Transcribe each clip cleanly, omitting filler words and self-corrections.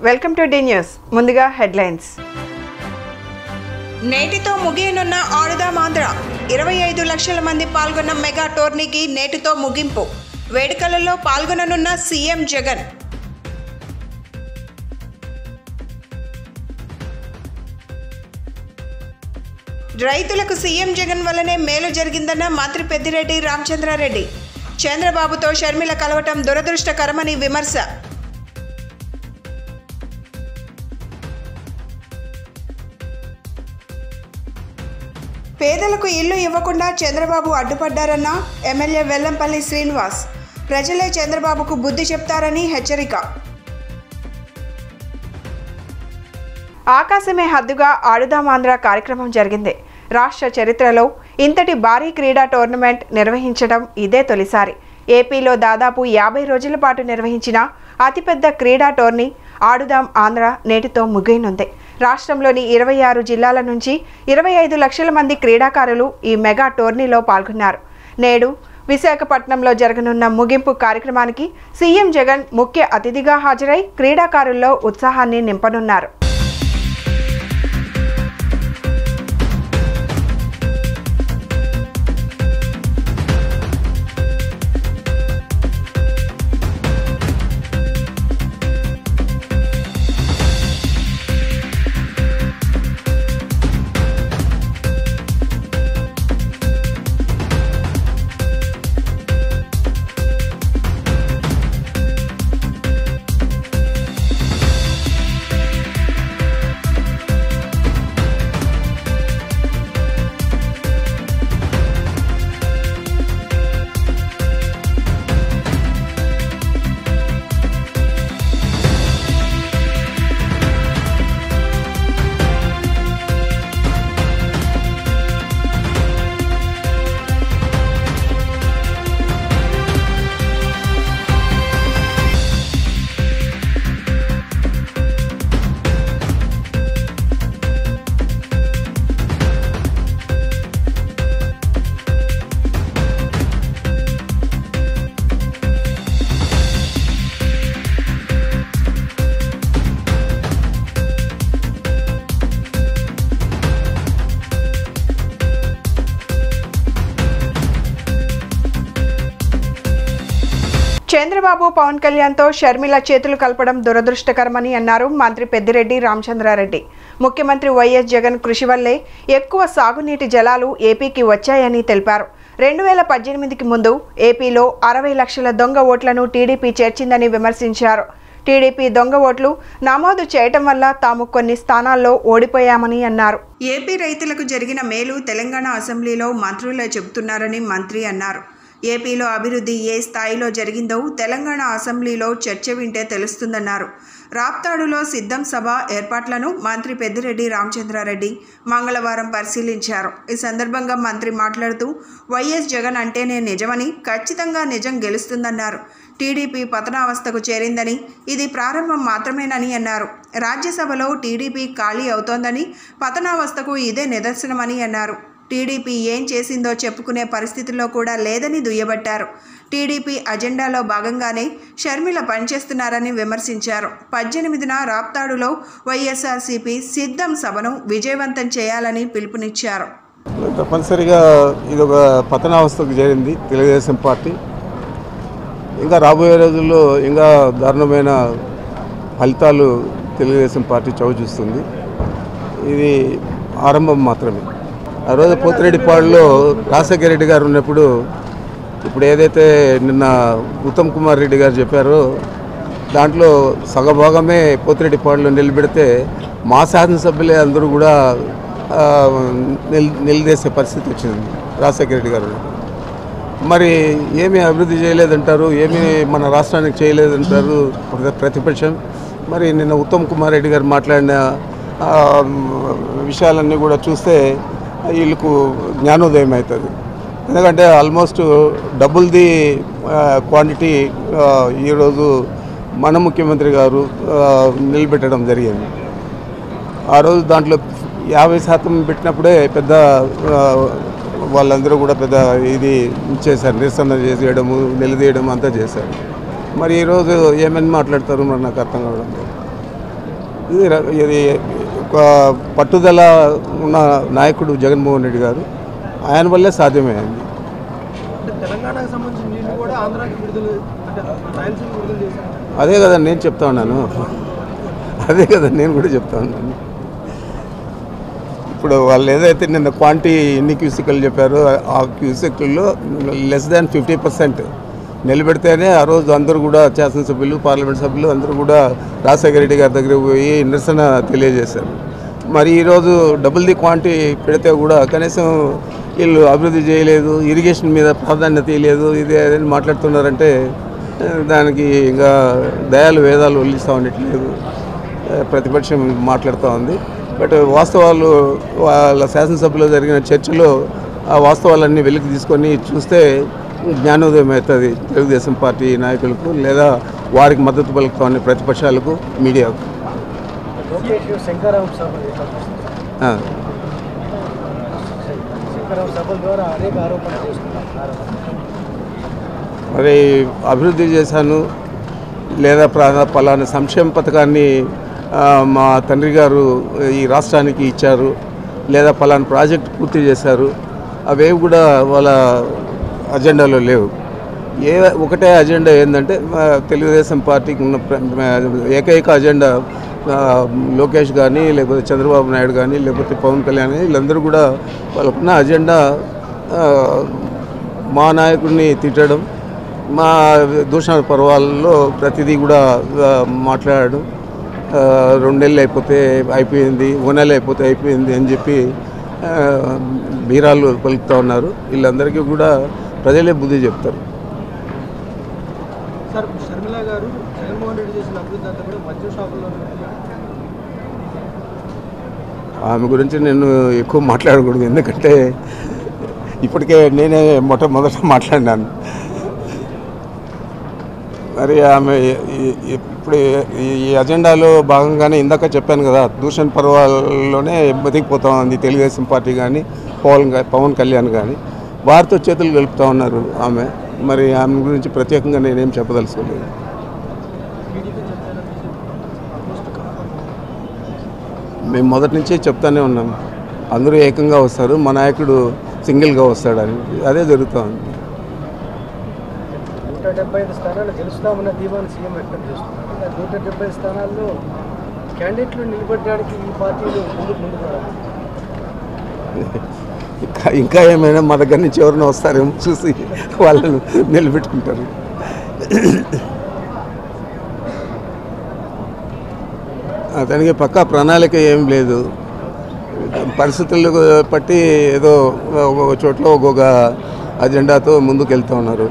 Welcome to the news. ముందుగా headlines. నేటితో ముగియనున్న ఆడుదాం ఆంధ్ర 25 లక్షల మంది పాల్గొన్న మెగా టోర్నీకి నేటితో ముగింపు. వేడుకలలో పాల్గొననున్న సీఎం జగన్. రైతులకు సీఎం జగన్ వల్లనే మేలు జరిగిందన్న మంత్రి పెద్దిరెడ్డి రామచంద్రారెడ్డి. చంద్రబాబుతో షర్మిల కలవటం దురదృష్టకరమని విమర్శ. పేదలకు ఇల్లు ఇవ్వకుండా చంద్రబాబు అడ్డుపడ్డారన్న ఎమ్మెల్యే వెల్లంపల్లి శ్రీనివాస్. ప్రజలే చంద్రబాబుకు బుద్ధి చెప్తారని హెచ్చరిక. ఆకాశమే హద్దుగా ఆడుదాం ఆంధ్ర కార్యక్రమం జరిగింది. రాష్ట్ర చరిత్రలో ఇంతటి భారీ క్రీడా టోర్నమెంట్ నిర్వహించడం ఇదే తొలిసారి. ఏపీలో దాదాపు 50 రోజుల పాటు నిర్వహించిన అతిపెద్ద క్రీడా టోర్నీ ఆడుదాం ఆంధ్ర నేటితో ముగియనుంది. రాష్ట్రంలోని 26 జిల్లాల నుంచి 25 లక్షల మంది క్రీడాకారులు ఈ మెగా టోర్నీలో పాల్గొన్నారు. నేడు విశాఖపట్నంలో జరగనున్న ముగింపు కార్యక్రమానికి సీఎం జగన్ ముఖ్య అతిథిగా హాజరై క్రీడాకారుల్లో ఉత్సాహాన్ని నింపనున్నారు. చంద్రబాబు పవన్ కళ్యాణ్తో షర్మిల చేతులు కలపడం దురదృష్టకరమని అన్నారు మంత్రి పెద్దిరెడ్డి రామచంద్రారెడ్డి. ముఖ్యమంత్రి వైఎస్ జగన్ కృషి వల్లే ఎక్కువ సాగునీటి జలాలు ఏపీకి వచ్చాయని తెలిపారు. 2018కి ముందు ఏపీలో 60 లక్షల దొంగ ఓట్లను టీడీపీ చేర్చిందని విమర్శించారు. టీడీపీ దొంగ ఓట్లు నమోదు చేయటం వల్ల తాము కొన్ని స్థానాల్లో ఓడిపోయామని అన్నారు. ఏపీ రైతులకు జరిగిన మేలు తెలంగాణ అసెంబ్లీలో మంత్రులే చెబుతున్నారని మంత్రి అన్నారు. ఏపీలో అభివృద్ధి ఏ స్థాయిలో జరిగిందో తెలంగాణ అసెంబ్లీలో చర్చ వింటే తెలుస్తుందన్నారు. రాప్తాడులో సిద్ధం సభ ఏర్పాట్లను మంత్రి పెద్దిరెడ్డి రామచంద్రారెడ్డి మంగళవారం పరిశీలించారు. ఈ సందర్భంగా మంత్రి మాట్లాడుతూ వైఎస్ జగన్ అంటేనే నిజమని, ఖచ్చితంగా నిజం గెలుస్తుందన్నారు. టీడీపీ పతనావస్థకు చేరిందని, ఇది ప్రారంభం మాత్రమేనని అన్నారు. రాజ్యసభలో టీడీపీ ఖాళీ అవుతోందని, పతనావస్థకు ఇదే నిదర్శనమని అన్నారు. టీడీపీ ఏం చేసిందో చెప్పుకునే పరిస్థితుల్లో కూడా లేదని దుయ్యబట్టారు. టీడీపీ అజెండాలో భాగంగానే షర్మిల పనిచేస్తున్నారని విమర్శించారు. 18న రాప్తాడులో వైఎస్ఆర్సీపీ సిద్ధం సభను విజయవంతం చేయాలని పిలుపునిచ్చారు. తప్పనిసరిగా ఇది ఒక పతనావస్థకు చేరింది తెలుగుదేశం పార్టీ. ఇంకా రాబోయే రోజుల్లో ఇంకా దారుణమైన ఫలితాలు తెలుగుదేశం పార్టీ చవిచూస్తుంది. ఇది ఆరంభం మాత్రమే. ఆ రోజు పోతిరెడ్డిపాడులో రాజశేఖర రెడ్డి గారు ఉన్నప్పుడు, ఇప్పుడు ఏదైతే నిన్న ఉత్తమ్ కుమార్ రెడ్డి గారు చెప్పారో దాంట్లో సగభాగమే పోతిరెడ్డిపాడులో నిలబెడితే మా శాసనసభ్యులే అందరూ కూడా నిలదీసే పరిస్థితి వచ్చింది రాజశేఖర రెడ్డి గారు. మరి ఏమీ అభివృద్ధి చేయలేదంటారు, ఏమీ మన రాష్ట్రానికి చేయలేదంటారు ప్రతిపక్షం. మరి నిన్న ఉత్తమ్ కుమార్ రెడ్డి గారు మాట్లాడిన విషయాలన్నీ కూడా చూస్తే వీళ్ళకు జ్ఞానోదయం అవుతుంది. ఎందుకంటే ఆల్మోస్ట్ డబుల్ ది క్వాంటిటీ ఈరోజు మన ముఖ్యమంత్రి గారు నిలబెట్టడం జరిగింది. ఆ రోజు దాంట్లో 50% పెట్టినప్పుడే పెద్ద వాళ్ళందరూ కూడా పెద్ద ఇది చేశారు, నిరసన చేయడము, నిలదీయడం అంతా చేశారు. మరి ఈరోజు ఏమని మాట్లాడతారు మరి నాకు అర్థం కావడం. ఇది ఒక పట్టుదల ఉన్న నాయకుడు జగన్మోహన్ రెడ్డి గారు, ఆయన వల్లే సాధ్యమైంది. తెలంగాణకు సంబంధించిన నీళ్లు కూడా ఆంధ్రాకి విడుదల, అంటే రాయలసీమ విడుదల చేశారు. అదే కదా నేను చెప్తా ఉన్నాను, అదే కదా నేను కూడా చెప్తా ఉన్నాను. ఇప్పుడు వాళ్ళు ఏదైతే నిన్న క్వాంటిటీ ఎన్ని క్యూసికలు చెప్పారో ఆ క్యూసిక్లలో <50% నిలబెడితేనే ఆ రోజు అందరూ కూడా శాసనసభ్యులు, పార్లమెంట్ సభ్యులు అందరూ కూడా రాజశేఖర రెడ్డి గారి దగ్గర పోయి నిరసన తెలియజేశారు. మరి ఈరోజు డబుల్ ది క్వాంటిటీ పెడితే కూడా కనీసం వీళ్ళు అభివృద్ధి చేయలేదు, ఇరిగేషన్ మీద ప్రాధాన్యత ఇవ్వలేదు, ఇది ఏదైనా మాట్లాడుతున్నారంటే దానికి ఇంకా దయాలు వేదాలు వల్లిస్తూ ఉండట్లేదు, ప్రతిపక్షం మాట్లాడుతూ ఉంది. బట్ వాస్తవాలు వాళ్ళ శాసనసభలో జరిగిన చర్చలో ఆ వాస్తవాలన్నీ వెలికి తీసుకొని చూస్తే జ్ఞానోదయం అవుతుంది తెలుగుదేశం పార్టీ నాయకులకు, లేదా వారికి మద్దతు పలుకుతామని ప్రతిపక్షాలకు, మీడియాకు. మరి అభివృద్ధి చేశాను లేదా పలానా సంక్షేమ పథకాన్ని మా తండ్రి గారు ఈ రాష్ట్రానికి ఇచ్చారు, లేదా పలానా ప్రాజెక్ట్ పూర్తి చేశారు, అవేవి కూడా వాళ్ళ అజెండాలో లేవు. ఒకటే అజెండా ఏంటంటే తెలుగుదేశం పార్టీకి ఉన్న ఏకైక అజెండా లోకేష్ కానీ, లేకపోతే చంద్రబాబు నాయుడు కానీ, లేకపోతే పవన్ కళ్యాణ్ కానీ, వీళ్ళందరూ కూడా వాళ్ళకున్న అజెండా మా నాయకుడిని తిట్టడం, మా దూషణ పర్వాలలో ప్రతిదీ కూడా మాట్లాడడం, 2 నెలలు అయిపోయింది, 1 నెల అయిపోయింది అని చెప్పి బీరాలు పలుకుతూ ఉన్నారు. వీళ్ళందరికీ కూడా ప్రజలే బుద్ధి చెప్తారు. సార్, షర్మిల గారు జగన్మోహన్ రెడ్డి చేసిన అభివృద్ధి అంతా కూడా మద్యం షాపుల్లో, ఆమె గురించి నేను ఎక్కువ మాట్లాడకూడదు, ఎందుకంటే ఇప్పటికే నేనే మొట్టమొదట మాట్లాడినాను. మరి ఆమె ఇప్పుడు ఈ అజెండాలో భాగంగానే ఇందాక చెప్పాను కదా, దూషణ పర్వాల్లోనే బతికిపోతా ఉంది తెలుగుదేశం పార్టీ కానీ, పవన్ కళ్యాణ్ కానీ, వారితో చేతులు కలుపుతూ ఉన్నారు ఆమె. మరి ఆమె గురించి ప్రత్యేకంగా నేనేం చెప్పదలుచుకోలేదు. మేము మొదటి నుంచే చెప్తానే ఉన్నాం, అందరూ ఏకంగా వస్తారు, మా నాయకుడు సింగిల్గా వస్తాడని. అదే జరుగుతూ ఉంది. 175 స్థానాలు గెలుస్తామన్న ధీమాన్ని సీఎం వ్యక్తం చేస్తున్నారు. 175 స్థానాల్లో క్యాండిడేట్లు నిలబడడానికి ఈ పార్టీలు ముందుకు ఇంకా ఏమైనా మా దగ్గర నుంచి ఎవరైనా వస్తారేమో చూసి వాళ్ళను నిలబెట్టుకుంటారు. అతనికి పక్కా ప్రణాళిక ఏం లేదు, పరిస్థితులు బట్టి ఏదో ఒక్కొక్క చోట్ల ఒక్కొక్క అజెండాతో ముందుకు వెళ్తూ ఉన్నారు.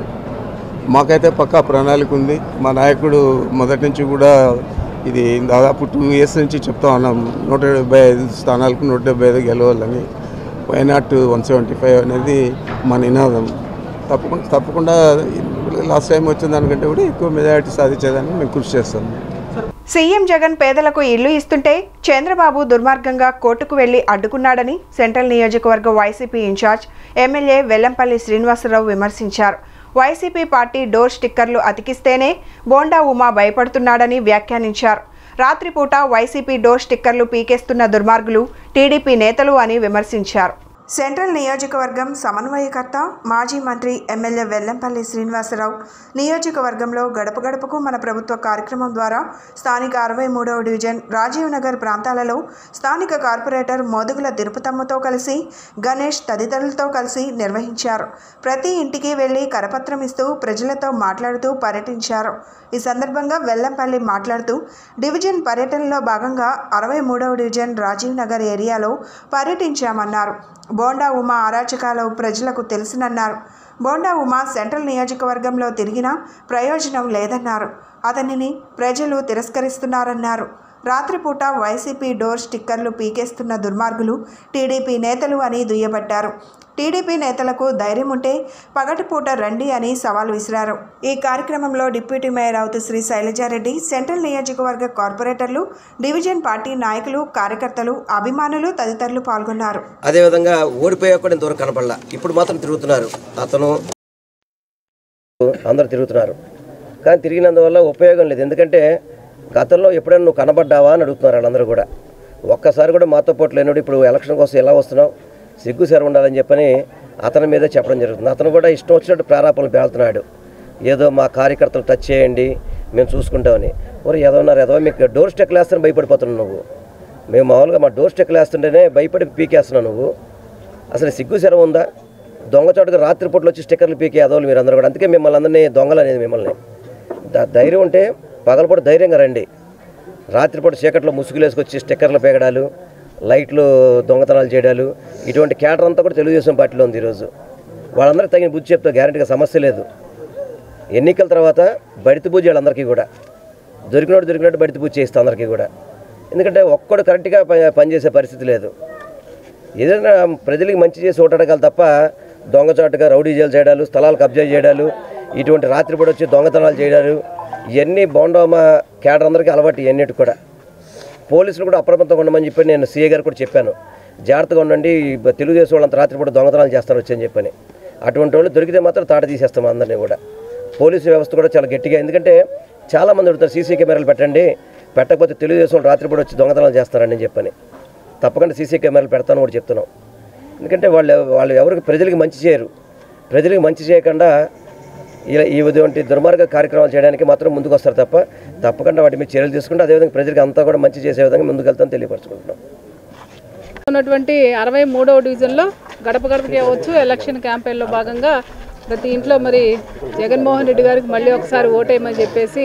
మాకైతే పక్కా ప్రణాళిక ఉంది. మా నాయకుడు మొదటి నుంచి కూడా ఇది దాదాపు 2 years నుంచి చెప్తా ఉన్నాం, 175 స్థానాలకు 175 గెలవాలని. వై నాట్ 175 అనేది మా నినాదం. తప్పకుండా లాస్ట్ టైం వచ్చిన దానికంటే కూడా ఎక్కువ మెజారిటీ సాధించేదాన్ని మేము కృషి చేస్తాం. సీఎం జగన్ పేదలకు ఇల్లు ఇస్తుంటే చంద్రబాబు దుర్మార్గంగా కోర్టుకు వెళ్లి అడ్డుకున్నాడని సెంట్రల్ నియోజకవర్గ వైసీపీ ఇన్ఛార్జ్ ఎమ్మెల్యే వెల్లంపల్లి శ్రీనివాసరావు విమర్శించారు. వైసీపీ పార్టీ డోర్ స్టిక్కర్లు అతికిస్తేనే బోండా ఉమా భయపడుతున్నాడని వ్యాఖ్యానించారు. రాత్రిపూట వైసీపీ డోర్ స్టిక్కర్లు పీకేస్తున్న దుర్మార్గులు టీడీపీ నేతలు అని విమర్శించారు. సెంట్రల్ నియోజకవర్గం సమన్వయకర్త మాజీ మంత్రి ఎమ్మెల్యే వెల్లంపల్లి శ్రీనివాసరావు నియోజకవర్గంలో గడప గడపకు మన ప్రభుత్వ కార్యక్రమం ద్వారా స్థానిక 63వ డివిజన్ రాజీవ్ నగర్ ప్రాంతాలలో స్థానిక కార్పొరేటర్ మోదుగుల తిరుపతమ్మతో కలిసి గణేష్ తదితరులతో కలిసి నిర్వహించారు. ప్రతి ఇంటికి వెళ్లి కరపత్రం ఇస్తూ ప్రజలతో మాట్లాడుతూ పర్యటించారు. ఈ సందర్భంగా వెల్లంపల్లి మాట్లాడుతూ డివిజన్ పర్యటనలో భాగంగా 63వ డివిజన్ రాజీవ్ నగర్ ఏరియాలో పర్యటించామన్నారు. బోండా ఉమా అరాచకాలు ప్రజలకు తెలుసునన్నారు. బోండా ఉమా సెంట్రల్ నియోజకవర్గంలో తిరిగినా ప్రయోజనం లేదన్నారు. అతనిని ప్రజలు తిరస్కరిస్తున్నారన్నారు. రాత్రిపూట వైసీపీ డోర్ స్టిక్కర్లు పీకేస్తున్న దుర్మార్గులు టీడీపీ నేతలు అని దుయ్యబట్టారు. టీడీపీ నేతలకు ధైర్యం ఉంటే పగటిపూట రండి అని సవాల్ విసిరారు. ఈ కార్యక్రమంలో డిప్యూటీ మేయర్ అవుతు శ్రీ శైలజారెడ్డి, సెంట్రల్ నియోజకవర్గ కార్పొరేటర్లు, డివిజన్ పార్టీ నాయకులు, కార్యకర్తలు, అభిమానులు తదితరులు పాల్గొన్నారు. అదేవిధంగా ఓడిపోయా కూడా ఇంతవరకు కనపడలా, ఇప్పుడు మాత్రం తిరుగుతున్నారు. అతను అందరు తిరుగుతున్నారు, కానీ తిరిగినందువల్ల ఉపయోగం లేదు. ఎందుకంటే గతంలో ఎప్పుడైనా నువ్వు కనబడ్డావా అని అడుగుతున్నారు వాళ్ళందరూ కూడా. ఒక్కసారి కూడా మాతో పాటు లేనప్పుడు ఇప్పుడు ఎలక్షన్ కోసం ఎలా వస్తున్నావు, సిగ్గు సెర ఉండాలని చెప్పని అతని మీదే చెప్పడం జరుగుతుంది. అతను కూడా ఇష్టం వచ్చినట్టు ప్రారాపణలు పేలుతున్నాడు. ఏదో మా కార్యకర్తలు టచ్ చేయండి మేము చూసుకుంటామని. మరి ఏదో మీకు డోర్ స్టెక్లు వేస్తాను భయపడిపోతున్నావు నువ్వు. మేము మామూలుగా మా డోర్ స్టెక్లు వేస్తుంటేనే భయపడి పీకేస్తున్నావు నువ్వు. అసలు సిగ్గు సెర ఉందా? దొంగచోటుగా రాత్రిపూట్లు వచ్చి స్టిక్కర్లు పీకే అదోలు మీరు అందరూ కూడా. అందుకే మిమ్మల్ని అందరినీ దొంగలు అనేది మిమ్మల్ని. ధైర్యం ఉంటే పగలపూట ధైర్యంగా రండి. రాత్రిపూట చీకట్లో ముసుగులు వేసుకొచ్చి స్టిక్కర్లు పేగడాలు, లైట్లు దొంగతనాలు చేయడాలు, ఇటువంటి క్యాడర్ అంతా కూడా తెలుగుదేశం పార్టీలో ఉంది ఈరోజు. వాళ్ళందరికీ తగిన బుద్ధి చెప్తా, గ్యారెంటీగా సమస్య లేదు. ఎన్నికల తర్వాత బడితి పూజ వాళ్ళందరికీ కూడా దొరికినట్టు బడితి పూజ చేస్తాం అందరికీ కూడా. ఎందుకంటే ఒక్కడు కరెక్ట్గా పనిచేసే పరిస్థితి లేదు. ఏదైనా ప్రజలకి మంచి చేసి ఓటాడగలరు తప్ప దొంగచాటుగా రౌడీజాలు చేయడాలు, స్థలాలు కబ్జా చేయడాలు, ఇటువంటి రాత్రిపూట వచ్చి దొంగతనాలు చేయడాలు, ఇవన్నీ బోండోమా క్యాడర్ అందరికీ అలవాటు. ఇవన్నిటి కూడా పోలీసులు కూడా అప్రమత్తంగా ఉండమని చెప్పి నేను సీఏ గారు కూడా చెప్పాను. జాగ్రత్తగా ఉండండి, తెలుగుదేశం వాళ్ళంత రాత్రిపూట దొంగతనాలు చేస్తాను వచ్చని చెప్పని. అటువంటి వాళ్ళు దొరికితే మాత్రం తాట తీసేస్తాం అందరినీ కూడా. పోలీసు వ్యవస్థ కూడా చాలా గట్టిగా, ఎందుకంటే చాలామంది అడుగుతారు సీసీ కెమెరాలు పెట్టండి, పెట్టకపోతే తెలుగుదేశం వాళ్ళు రాత్రిపూట వచ్చి దొంగతనాలు చేస్తారని చెప్పని. తప్పకుండా సీసీ కెమెరాలు పెడతాను కూడా చెప్తున్నాం. ఎందుకంటే వాళ్ళు ఎవరికి ప్రజలకి మంచి చేయరు. ప్రజలకు మంచి చేయకుండా ఇటువంటి దుర్మార్గ కార్యక్రమాలు చేయడానికి మాత్రం ముందుకు వస్తారు తప్ప తప్పకుండా వాటి మీద చర్యలు తీసుకుంటే అదేవిధంగా ప్రజలకు అంతా కూడా మంచి చేసే విధంగా ముందుకు వెళ్తామని తెలియపరచుకుంటున్నాం. ఉన్నటువంటి 63వ డివిజన్లో గడప గడపకి అవ్వచ్చు ఎలక్షన్ క్యాంపెయిన్లో భాగంగా ప్రతి ఇంట్లో మరి జగన్మోహన్ రెడ్డి గారికి మళ్ళీ ఒకసారి ఓటేయమని చెప్పేసి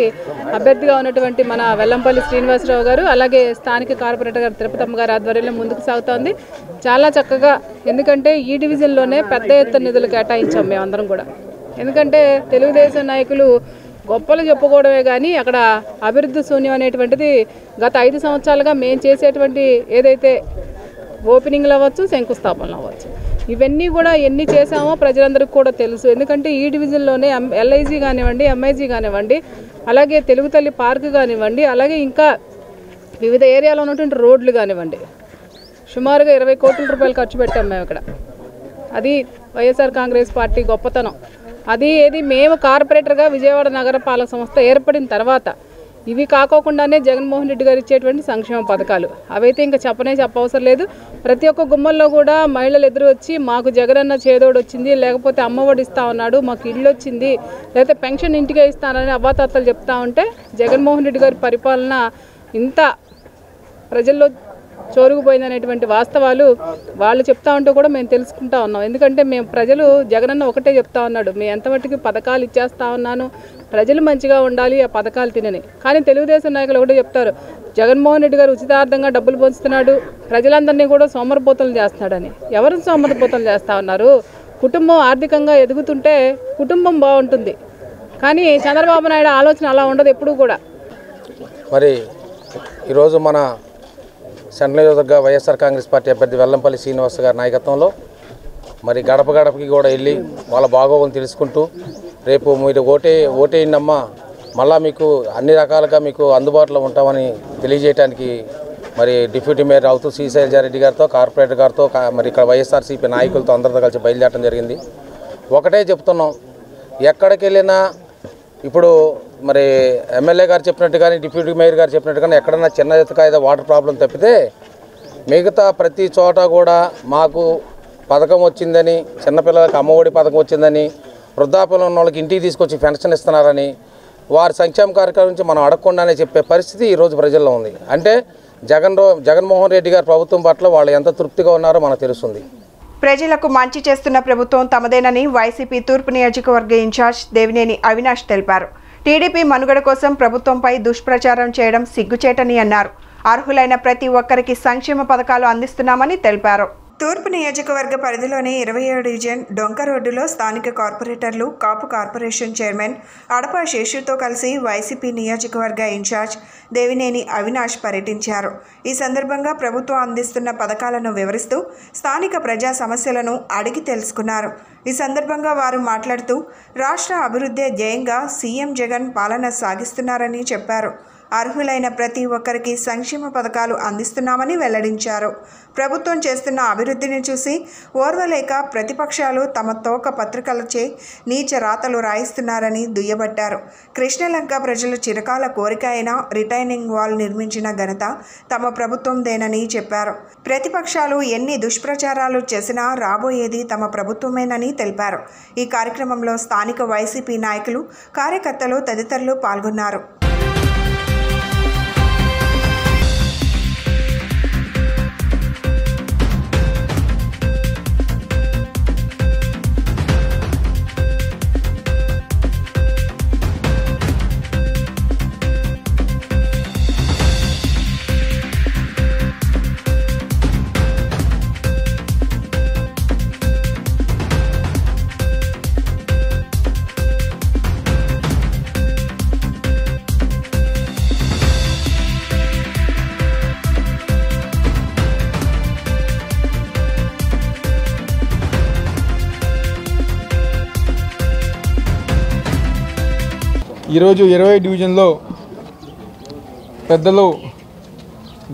అభ్యర్థిగా ఉన్నటువంటి మన వెల్లంపల్లి శ్రీనివాసరావు గారు, అలాగే స్థానిక కార్పొరేటర్ గారు తిరుపతమ్మ గారి ఆధ్వర్యంలో ముందుకు సాగుతోంది. చాలా చక్కగా, ఎందుకంటే ఈ డివిజన్లోనే పెద్ద ఎత్తున నిధులు కేటాయించాం మేమందరం కూడా. ఎందుకంటే తెలుగుదేశం నాయకులు గొప్పలు చెప్పుకోవడమే కానీ అక్కడ అభివృద్ధి శూన్యం అనేటువంటిది గత 5 సంవత్సరాలుగా మేము చేసేటువంటి ఏదైతే ఓపెనింగ్లు అవ్వచ్చు, శంకుస్థాపనలు అవ్వచ్చు, ఇవన్నీ కూడా ఎన్ని చేసామో ప్రజలందరికీ కూడా తెలుసు. ఎందుకంటే ఈ డివిజన్లోనే ఎల్ఐజీ కానివ్వండి, ఎంఐజీ కానివ్వండి, అలాగే తెలుగు తల్లి పార్క్ కానివ్వండి, అలాగే ఇంకా వివిధ ఏరియాలో ఉన్నటువంటి రోడ్లు కానివ్వండి, సుమారుగా 20 కోట్ల రూపాయలు ఖర్చు పెట్టాం మేము ఇక్కడ. అది వైఎస్ఆర్ కాంగ్రెస్ పార్టీ గొప్పతనం. అది మేము కార్పొరేటర్గా విజయవాడ నగరపాలక సంస్థ ఏర్పడిన తర్వాత ఇవి కాకోకుండానే జగన్మోహన్ రెడ్డి గారు ఇచ్చేటువంటి సంక్షేమ పథకాలు అవైతే ఇంకా చెప్పవసరం లేదు. ప్రతి ఒక్క గుమ్మల్లో కూడా మహిళలు ఎదురు వచ్చి మాకు జగనన్న చేదోడు వచ్చింది, లేకపోతే అమ్మఒడి ఇస్తా ఉన్నాడు, మాకు ఇల్లు వచ్చింది, లేకపోతే పెన్షన్ ఇంటికే ఇస్తానని అవ్వాతాతలు చెప్తా ఉంటే జగన్మోహన్ రెడ్డి గారి పరిపాలన ఇంత ప్రజల్లో చోరుకుపోయిందనేటువంటి వాస్తవాలు వాళ్ళు చెప్తా ఉంటే కూడా మేము తెలుసుకుంటా ఉన్నాం. ఎందుకంటే మేము ప్రజలు జగనన్న ఒకటే చెప్తా ఉన్నాడు, మేము ఎంతమట్టుకి పథకాలు ఇచ్చేస్తా ఉన్నాను, ప్రజలు మంచిగా ఉండాలి, ఆ పథకాలు తినని. కానీ తెలుగుదేశం నాయకులు ఒకటే చెప్తారు, జగన్మోహన్ రెడ్డి గారు ఉచితార్థంగా డబ్బులు పంచుతున్నాడు, ప్రజలందరినీ కూడా సోమరిపోతలు చేస్తున్నాడని. ఎవరు సోమరిపోతలు చేస్తూ ఉన్నారు? కుటుంబం ఆర్థికంగా ఎదుగుతుంటే కుటుంబం బాగుంటుంది, కానీ చంద్రబాబు నాయుడు ఆలోచన అలా ఉండదు ఎప్పుడూ కూడా. మరి ఈరోజు మన సెంట్రల్ నియోజకవర్గ వైఎస్ఆర్ కాంగ్రెస్ పార్టీ అభ్యర్థి వెల్లంపల్లి శ్రీనివాస్ గారి నాయకత్వంలో మరి గడప గడపకి కూడా వెళ్ళి వాళ్ళ బాగోగులు తెలుసుకుంటూ రేపు మీరు ఓటేయండమ్మా, మళ్ళా మీకు అన్ని రకాలుగా మీకు అందుబాటులో ఉంటామని తెలియజేయడానికి మరి డిప్యూటీ మేయర్ అవుతూ సి శైలజారెడ్డి గారితో, కార్పొరేటర్ గారితో, మరి ఇక్కడ వైఎస్ఆర్సీపీ నాయకులతో అందరితో కలిసి బయలుదేరడం జరిగింది. ఒకటే చెప్తున్నాం, ఎక్కడికి వెళ్ళినా ఇప్పుడు మరి ఎమ్మెల్యే గారు చెప్పినట్టు కానీ డిప్యూటీ మేయర్ గారు చెప్పినట్టు కానీ ఎక్కడన్నా చిన్న ఎత్తుకాయ వాటర్ ప్రాబ్లం తప్పితే మిగతా ప్రతి చోట కూడా మాకు పథకం వచ్చిందని, చిన్నపిల్లలకి అమ్మఒడి పథకం వచ్చిందని, వృద్ధాప్యంలో ఉన్న వాళ్ళకి ఇంటికి తీసుకొచ్చి పెన్షన్ ఇస్తున్నారని, వారి సంక్షేమ కార్యక్రమం నుంచి మనం అడగకుండానే చెప్పే పరిస్థితి ఈరోజు ప్రజల్లో ఉంది. అంటే జగన్మోహన్ రెడ్డి గారి ప్రభుత్వం పట్ల వాళ్ళు ఎంత తృప్తిగా ఉన్నారో మనకు తెలుస్తుంది. ప్రజలకు మంచి చేస్తున్న ప్రభుత్వం తమదేనని వైసీపీ తూర్పు నియోజకవర్గ ఇన్ఛార్జ్ దేవినేని అవినాష్ తెలిపారు. టీడీపీ మనుగడ కోసం ప్రభుత్వంపై దుష్ప్రచారం చేయడం సిగ్గుచేటని అన్నారు. అర్హులైన ప్రతి ఒక్కరికి సంక్షేమ పథకాలు అందిస్తున్నామని తెలిపారు. తూర్పు నియోజకవర్గ పరిధిలోని 27 డివిజన్ డొంక రోడ్డులో స్థానిక కార్పొరేటర్లు, కాపు కార్పొరేషన్ చైర్మన్ అడపా శేషుతో కలిసి వైసీపీ నియోజకవర్గ ఇన్ఛార్జ్ దేవినేని అవినాష్ పర్యటించారు. ఈ సందర్భంగా ప్రభుత్వం అందిస్తున్న పథకాలను వివరిస్తూ స్థానిక ప్రజా సమస్యలను అడిగి తెలుసుకున్నారు. ఈ సందర్భంగా వారు మాట్లాడుతూ రాష్ట్ర అభివృద్ధి ధ్యేయంగా సీఎం జగన్ పాలన సాగిస్తున్నారని చెప్పారు. అర్హులైన ప్రతి ఒక్కరికి సంక్షేమ పథకాలు అందిస్తున్నామని వెల్లడించారు. ప్రభుత్వం చేస్తున్న అభివృద్ధిని చూసి ఓర్వలేక ప్రతిపక్షాలు తమ తోక పత్రికలచే నీచ రాతలు రాయిస్తున్నారని దుయ్యబట్టారు. కృష్ణలంక ప్రజల చిరకాల కోరిక అయిన రిటైనింగ్ వాల్ నిర్మించిన ఘనత తమ ప్రభుత్వందేనని చెప్పారు. ప్రతిపక్షాలు ఎన్ని దుష్ప్రచారాలు చేసినా రాబోయేది తమ ప్రభుత్వమేనని తెలిపారు. ఈ కార్యక్రమంలో స్థానిక వైసీపీ నాయకులు, కార్యకర్తలు తదితరులు పాల్గొన్నారు. ఈరోజు 20 డివిజన్లో పెద్దలు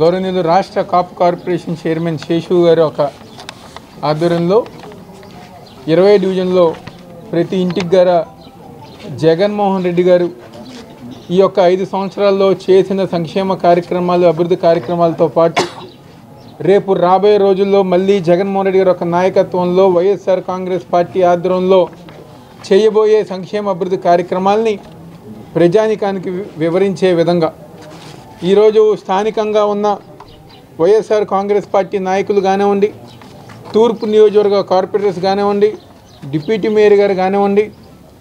గౌరవనీయులు రాష్ట్ర కాపు కార్పొరేషన్ చైర్మన్ శేషు గారి ఒక ఆధ్వర్యంలో 20 డివిజన్లో ప్రతి ఇంటికి గారా జగన్మోహన్ రెడ్డి గారు ఈ యొక్క 5 సంవత్సరాల్లో చేసిన సంక్షేమ కార్యక్రమాలు, అభివృద్ధి కార్యక్రమాలతో పాటు రేపు రాబోయే రోజుల్లో మళ్ళీ జగన్మోహన్ రెడ్డి గారి ఒక నాయకత్వంలో వైఎస్ఆర్ కాంగ్రెస్ పార్టీ ఆధ్వర్యంలో చేయబోయే సంక్షేమ అభివృద్ధి కార్యక్రమాల్ని ప్రజానికానికి వివరించే విధంగా ఈరోజు స్థానికంగా ఉన్న వైఎస్ఆర్ కాంగ్రెస్ పార్టీ నాయకులు కానివ్వండి, తూర్పు నియోజకవర్గ కార్పొరేటర్స్ కానివ్వండి, డిప్యూటీ మేయర్ గారు కానివ్వండి,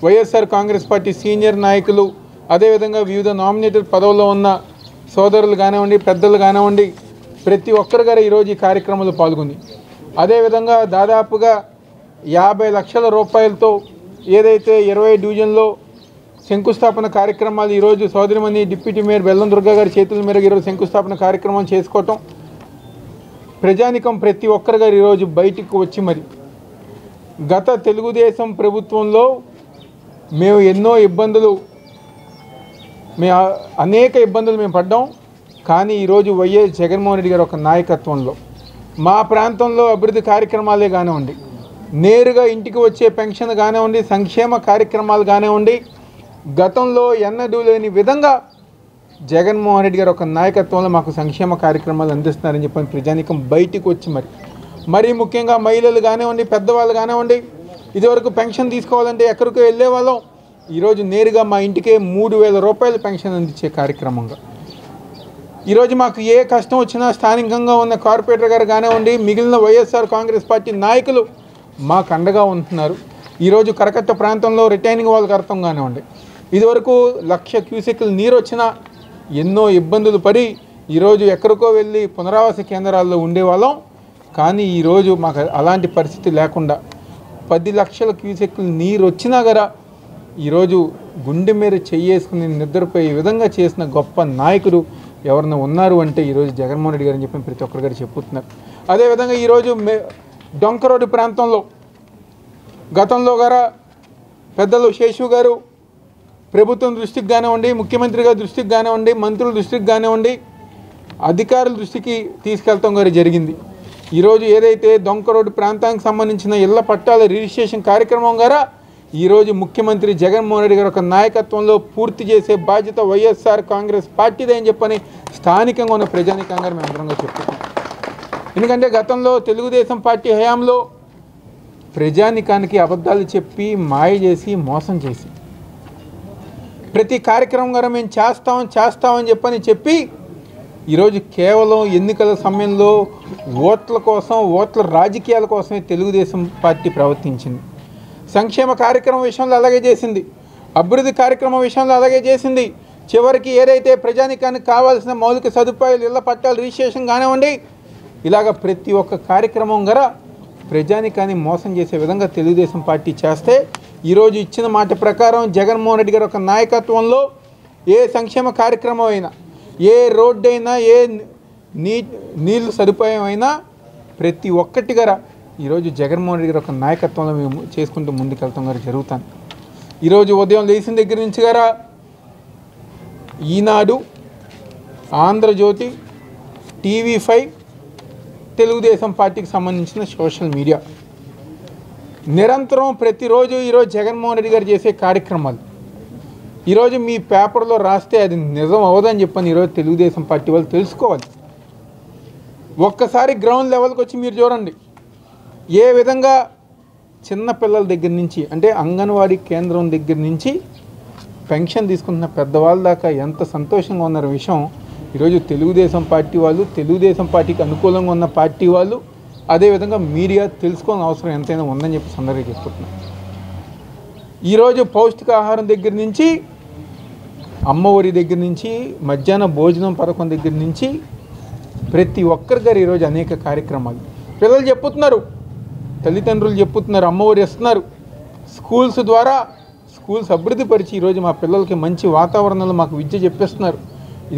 వైఎస్ఆర్ కాంగ్రెస్ పార్టీ సీనియర్ నాయకులు, అదేవిధంగా వివిధ నామినేటెడ్ పదవుల్లో ఉన్న సోదరులు కానివ్వండి, పెద్దలు కానివ్వండి, ప్రతి ఒక్కరు గారు ఈరోజు ఈ కార్యక్రమంలో పాల్గొని అదేవిధంగా దాదాపుగా 50 లక్షల రూపాయలతో ఏదైతే 20 డివిజన్లో శంకుస్థాపన కార్యక్రమాలు ఈరోజు సోదరిమణి డిప్యూటీ మేయర్ బెల్లం దుర్గా గారి చేతుల మేరకు ఈరోజు శంకుస్థాపన కార్యక్రమం చేసుకోవటం, ప్రజానికం ప్రతి ఒక్కరు గారు ఈరోజు బయటికి వచ్చి మరి గత తెలుగుదేశం ప్రభుత్వంలో మేము ఎన్నో ఇబ్బందులు అనేక ఇబ్బందులు మేము పడ్డాం. కానీ ఈరోజు వైఎస్ జగన్మోహన్ రెడ్డి గారు ఒక నాయకత్వంలో మా ప్రాంతంలో అభివృద్ధి కార్యక్రమాలే కానివ్వండి, నేరుగా ఇంటికి వచ్చే పెన్షన్ కానివ్వండి, సంక్షేమ కార్యక్రమాలు కానివ్వండి, గతంలో ఎన్నడూ లేని విధంగా జగన్మోహన్ రెడ్డి గారు ఒక నాయకత్వంలో మాకు సంక్షేమ కార్యక్రమాలు అందిస్తున్నారని చెప్పని ప్రజానికం బయటికి వచ్చి మరీ ముఖ్యంగా మహిళలు కానివ్వండి, పెద్దవాళ్ళు కానివ్వండి, ఇదివరకు పెన్షన్ తీసుకోవాలంటే ఎక్కడికో వెళ్ళేవాళ్ళం, ఈరోజు నేరుగా మా ఇంటికే 3,000 రూపాయలు పెన్షన్ అందించే కార్యక్రమంగా ఈరోజు మాకు ఏ కష్టం వచ్చినా స్థానికంగా ఉన్న కార్పొరేటర్ గారు కానివ్వండి, మిగిలిన వైఎస్ఆర్ కాంగ్రెస్ పార్టీ నాయకులు మాకు అండగా ఉంటున్నారు. ఈరోజు కరకట్ట ప్రాంతంలో రిటైనింగ్ వాల్ కడతాం కానివ్వండి, ఇదివరకు 1,00,000 క్యూసెక్లు నీరు వచ్చినా ఎన్నో ఇబ్బందులు పడి ఈరోజు ఎక్కడికో వెళ్ళి పునరావాస కేంద్రాల్లో ఉండేవాళ్ళం. కానీ ఈరోజు మాకు అలాంటి పరిస్థితి లేకుండా 10 లక్షల క్యూసెక్లు నీరు వచ్చినా కదా ఈరోజు గుండె మీద చెయ్యేసుకుని నిద్రపోయే విధంగా చేసిన గొప్ప నాయకుడు ఎవరైనా ఉన్నారు అంటే ఈరోజు జగన్మోహన్ రెడ్డి గారు అని చెప్పి ప్రతి ఒక్కరు గారు చెప్పుతున్నారు. అదేవిధంగా ఈరోజు డొంక రోడ్డు ప్రాంతంలో గతంలో గారా పెద్దలు శేషు గారు ప్రభుత్వం దృష్టికి కానివ్వండి, ముఖ్యమంత్రి గారి దృష్టికి కానివ్వండి, మంత్రుల దృష్టికి కానివ్వండి, అధికారుల దృష్టికి తీసుకెళ్తాం గారు జరిగింది. ఈరోజు ఏదైతే డొంక రోడ్డు ప్రాంతానికి సంబంధించిన ఇళ్ల పట్టాల రిజిస్ట్రేషన్ కార్యక్రమం గారా ఈరోజు ముఖ్యమంత్రి జగన్మోహన్ రెడ్డి గారు ఒక నాయకత్వంలో పూర్తి చేసే బాధ్యత వైఎస్ఆర్ కాంగ్రెస్ పార్టీదే అని చెప్పని స్థానికంగా ఉన్న ప్రజానికంగా మేము అందరంగా చెప్తున్నాం. ఎందుకంటే గతంలో తెలుగుదేశం పార్టీ హయాంలో ప్రజానికానికి అబద్ధాలు చెప్పి మాయ చేసి మోసం చేసి ప్రతి కార్యక్రమం గారు మేము చేస్తామని చెప్పి ఈరోజు కేవలం ఎన్నికల సమయంలో ఓట్ల కోసం, ఓట్ల రాజకీయాల కోసమే తెలుగుదేశం పార్టీ ప్రవర్తించింది. సంక్షేమ కార్యక్రమం విషయంలో అలాగే చేసింది, అభివృద్ధి కార్యక్రమం విషయంలో అలాగే చేసింది. చివరికి ఏదైతే ప్రజానికానికి కావాల్సిన మౌలిక సదుపాయాలు, ఇళ్ల పట్టాల రిజిస్ట్రేషన్ కానివ్వండి, ఇలాగ ప్రతి ఒక్క కార్యక్రమం గర ప్రజానికాన్ని మోసం చేసే విధంగా తెలుగుదేశం పార్టీ చేస్తే ఈరోజు ఇచ్చిన మాట ప్రకారం జగన్మోహన్ రెడ్డి గారు ఒక నాయకత్వంలో ఏ సంక్షేమ కార్యక్రమం అయినా, ఏ రోడ్డు అయినా, ఏ నీళ్ళు సదుపాయం అయినా ప్రతి ఒక్కటి గారా ఈరోజు జగన్మోహన్ రెడ్డి గారు ఒక నాయకత్వంలో మేము చేసుకుంటూ ముందుకెళ్తాం గారు జరుగుతాను. ఈరోజు ఉదయం లేచిన దగ్గర నుంచి గారా ఈనాడు, ఆంధ్రజ్యోతి, TV5, తెలుగుదేశం పార్టీకి సంబంధించిన సోషల్ మీడియా నిరంతరం ప్రతిరోజు ఈరోజు జగన్మోహన్ రెడ్డి గారు చేసే కార్యక్రమాలు ఈరోజు మీ పేపర్లో రాస్తే అది నిజం అవ్వదని చెప్పని ఈరోజు తెలుగుదేశం పార్టీ వాళ్ళు తెలుసుకోవాలి. ఒక్కసారి గ్రౌండ్ లెవెల్కి వచ్చి మీరు చూడండి ఏ విధంగా చిన్న పిల్లల దగ్గర నుంచి అంటే అంగన్వాడీ కేంద్రం దగ్గర నుంచి పెన్షన్ తీసుకుంటున్న పెద్దవాళ్ళ దాకా ఎంత సంతోషంగా ఉన్న విషయం ఈరోజు తెలుగుదేశం పార్టీ వాళ్ళు, తెలుగుదేశం పార్టీకి అనుకూలంగా ఉన్న పార్టీ వాళ్ళు, అదేవిధంగా మీడియా తెలుసుకోవాల్సిన అవసరం ఎంతైనా ఉందని చెప్పి సందర్భంగా చెప్పుకుంటున్నాను. ఈరోజు పౌష్టికాహారం దగ్గర నుంచి, అమ్మఒడి దగ్గర నుంచి, మధ్యాహ్న భోజనం పథకం దగ్గర నుంచి ప్రతి ఒక్కరి గారు ఈరోజు అనేక కార్యక్రమాలు పిల్లలు చెప్పుతున్నారు, తల్లిదండ్రులు చెప్పుతున్నారు, అమ్మఒడి ఇస్తున్నారు. స్కూల్స్ ద్వారా స్కూల్స్ అభివృద్ధి పరిచి ఈరోజు మా పిల్లలకి మంచి వాతావరణంలో మాకు విద్య చెప్పిస్తున్నారు.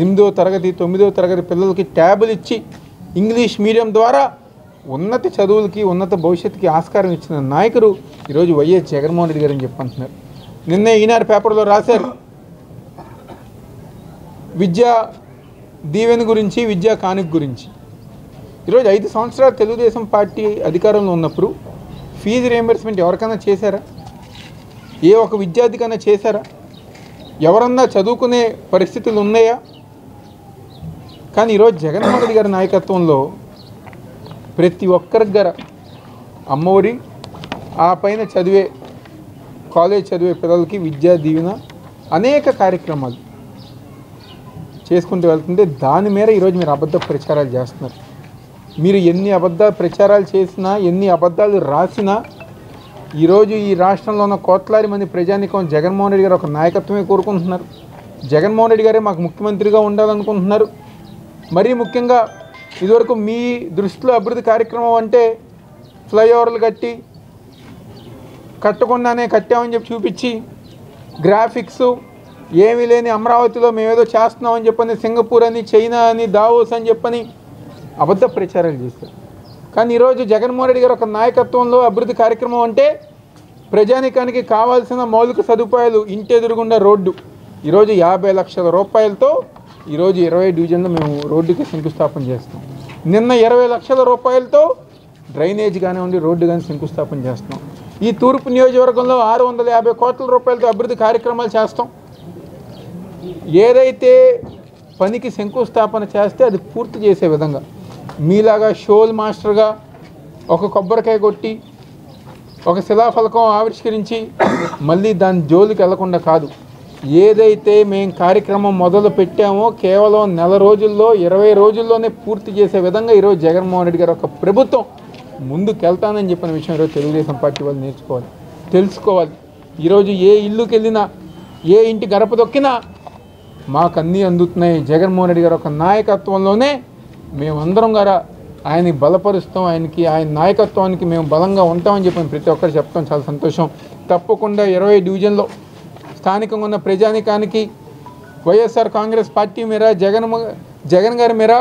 8వ తరగతి 9వ తరగతి పిల్లలకి ట్యాబులు ఇచ్చి ఇంగ్లీష్ మీడియం ద్వారా ఉన్నత చదువులకి, ఉన్నత భవిష్యత్తుకి ఆస్కారం ఇచ్చిన నాయకుడు ఈరోజు వైఎస్ జగన్మోహన్ రెడ్డి గారు అని చెప్పంటున్నారు. నిన్నే ఈనాడు పేపర్లో రాశారు విద్యా దీవెన గురించి, విద్యా కానుక గురించి. ఈరోజు 5 సంవత్సరాలు తెలుగుదేశం పార్టీ అధికారంలో ఉన్నప్పుడు ఫీజు రియంబర్స్మెంట్ ఎవరికైనా చేశారా? ఏ ఒక విద్యార్థికైనా చేశారా? ఎవరన్నా చదువుకునే పరిస్థితులు ఉన్నాయా? కానీ ఈరోజు జగన్మోహన్ రెడ్డి గారి నాయకత్వంలో ప్రతి ఒక్కరికి గారు అమ్మఒడి, ఆ పైన చదివే కాలేజ్ చదివే పిల్లలకి విద్యా దీవెన, అనేక కార్యక్రమాలు చేసుకుంటూ వెళ్తుంటే దాని మేర ఈరోజు మీరు అబద్ధ ప్రచారాలు చేస్తున్నారు. మీరు ఎన్ని అబద్ధ ప్రచారాలు చేసినా, ఎన్ని అబద్ధాలు రాసినా ఈరోజు ఈ రాష్ట్రంలో ఉన్న కోట్లాది మంది ప్రజానీకం జగన్మోహన్ రెడ్డి గారు ఒక నాయకత్వమే కోరుకుంటున్నారు. జగన్మోహన్ రెడ్డి గారే మాకు ముఖ్యమంత్రిగా ఉండాలనుకుంటున్నారు. మరీ ముఖ్యంగా ఇదివరకు మీ దృష్టిలో అభివృద్ధి కార్యక్రమం అంటే ఫ్లైఓవర్లు కట్టకుండానే కట్టామని చెప్పి చూపించి, గ్రాఫిక్స్ ఏమీ లేని అమరావతిలో మేమేదో చేస్తున్నామని చెప్పని, సింగపూర్ అని, చైనా అని, దావోస్ అని చెప్పని అబద్ధ ప్రచారాలు చేశారు. కానీ ఈరోజు జగన్మోహన్ రెడ్డి గారు ఒక నాయకత్వంలో అభివృద్ధి కార్యక్రమం అంటే ప్రజానీకానికి కావాల్సిన మౌలిక సదుపాయాలు, ఇంటి ఎదురుగుండా రోడ్డు ఈరోజు 50 లక్షల రూపాయలతో ఈరోజు 20 డివిజన్లో మేము రోడ్డుకి శంకుస్థాపన చేస్తాం. నిన్న 20 లక్షల రూపాయలతో డ్రైనేజ్ కానివ్వండి, రోడ్డు కానీ శంకుస్థాపన చేస్తున్నాం. ఈ తూర్పు నియోజకవర్గంలో 650 కోట్ల రూపాయలతో అభివృద్ధి కార్యక్రమాలు చేస్తాం. ఏదైతే పనికి శంకుస్థాపన చేస్తే అది పూర్తి చేసే విధంగా మీలాగా షోల్ మాస్టర్గా ఒక కొబ్బరికాయ కొట్టి ఒక శిలాఫలకం ఆవిష్కరించి మళ్ళీ దాని జోలికి వెళ్లకుండా కాదు, ఏదైతే మేము కార్యక్రమం మొదలు పెట్టామో కేవలం 1 రోజుల్లో 20 రోజుల్లోనే పూర్తి చేసే విధంగా ఈరోజు జగన్మోహన్ రెడ్డి గారు ఒక ప్రభుత్వం ముందుకు వెళ్తానని చెప్పిన విషయం ఈరోజు తెలుగుదేశం పార్టీ వాళ్ళు నేర్చుకోవాలి, తెలుసుకోవాలి. ఈరోజు ఏ ఇల్లుకి వెళ్ళినా, ఏ ఇంటి గడప దొక్కినా మాకు అన్నీ అందుతున్నాయి. జగన్మోహన్ రెడ్డి గారు ఒక నాయకత్వంలోనే మేమందరం గారా ఆయన్ని బలపరుస్తాం, ఆయన నాయకత్వానికి మేము బలంగా ఉంటామని చెప్పి ప్రతి ఒక్కరు చెప్తాం. చాలా సంతోషం. తప్పకుండా 20 డివిజన్లో స్థానికంగా ఉన్న ప్రజానికానికి వైఎస్ఆర్ కాంగ్రెస్ పార్టీ మీద, జగన్ గారి మీద,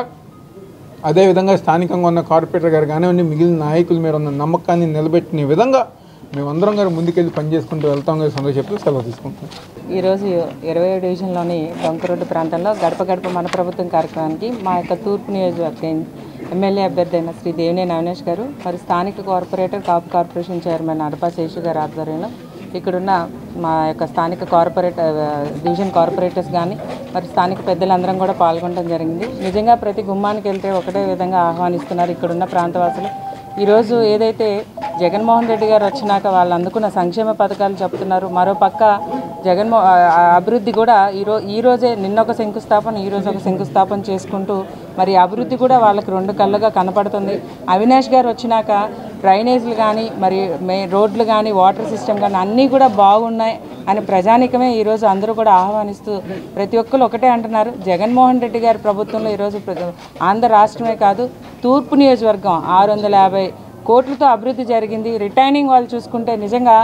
అదేవిధంగా స్థానికంగా ఉన్న కార్పొరేటర్ గారు కానివ్వండి, మిగిలిన నాయకుల మీద ఉన్న నమ్మకాన్ని నిలబెట్టిన విధంగా మేమందరం గారు ముందుకెళ్ళి పనిచేసుకుంటూ వెళ్తాం కదా సంతోషం చెప్తూ సెలవు తీసుకుంటాం. ఈరోజు 20 డివిజన్లోని డొంకరోడ్డు ప్రాంతంలో గడప గడప మన ప్రభుత్వం కార్యక్రమానికి మా యొక్క తూర్పు నియోజకవర్గం ఎమ్మెల్యే అభ్యర్థి అయిన శ్రీ దేవినేని అవినాష్ గారు, మరి స్థానిక కార్పొరేటర్ కాపు కార్పొరేషన్ చైర్మన్ అడపా శేషు గారు ఆధ్వర్యంలో ఇక్కడున్న మా యొక్క స్థానిక డివిజన్ కార్పొరేటర్స్ కానీ మరి స్థానిక పెద్దలందరం కూడా పాల్గొనడం జరిగింది. నిజంగా ప్రతి గుమ్మానికి వెళ్తే ఒకటే విధంగా ఆహ్వానిస్తున్నారు ఇక్కడున్న ప్రాంతవాసులు. ఈరోజు ఏదైతే జగన్మోహన్ రెడ్డి గారు వచ్చినాక వాళ్ళు అందుకున్న సంక్షేమ పథకాలు చెప్తున్నారు, మరోపక్క అభివృద్ధి కూడా ఈరోజే నిన్న ఒక శంకుస్థాపన, ఈరోజు ఒక శంకుస్థాపన చేసుకుంటూ మరి అభివృద్ధి కూడా వాళ్ళకి 2 కళ్ళుగా కనపడుతుంది. అవినాష్ గారు వచ్చినాక డ్రైనేజీలు కానీ, మరి రోడ్లు కానీ, వాటర్ సిస్టమ్ కానీ అన్నీ కూడా బాగున్నాయి అని ప్రజానికమే ఈరోజు అందరూ కూడా ఆహ్వానిస్తూ ప్రతి ఒక్కరు ఒకటే అంటున్నారు, జగన్మోహన్ రెడ్డి గారి ప్రభుత్వంలో ఈరోజు ఆంధ్ర రాష్ట్రమే కాదు తూర్పు నియోజకవర్గం 650 కోట్లతో అభివృద్ధి జరిగింది. రిటైనింగ్ వాళ్ళు చూసుకుంటే నిజంగా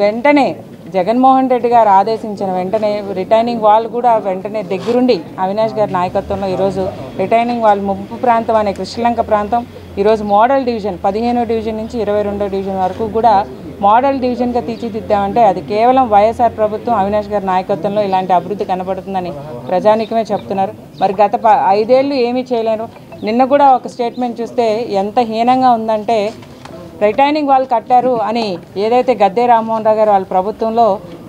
వెంటనే జగన్మోహన్ రెడ్డి గారు ఆదేశించిన వెంటనే రిటైనింగ్ వాళ్ళు కూడా వెంటనే దగ్గరుండి అవినాష్ గారి నాయకత్వంలో ఈరోజు రిటైనింగ్ వాళ్ళు ముంపు ప్రాంతం అనే కృష్ణలంక ప్రాంతం ఈరోజు మోడల్ డివిజన్ 15వ డివిజన్ నుంచి 22వ డివిజన్ వరకు కూడా మోడల్ డివిజన్గా తీర్చిదిద్దామంటే అది కేవలం వైఎస్ఆర్ ప్రభుత్వం అవినాష్ గారి నాయకత్వంలో ఇలాంటి అభివృద్ధి కనబడుతుందని ప్రజానికమే చెప్తున్నారు. మరి గత 5 ఏళ్ళు ఏమీ చేయలేరు. నిన్న కూడా ఒక స్టేట్మెంట్ చూస్తే ఎంత హీనంగా ఉందంటే, రిటైనింగ్ వాళ్ళు కట్టారు అని ఏదైతే గద్దే రామ్మోహన్ రావు గారు వాళ్ళ ప్రభుత్వంలో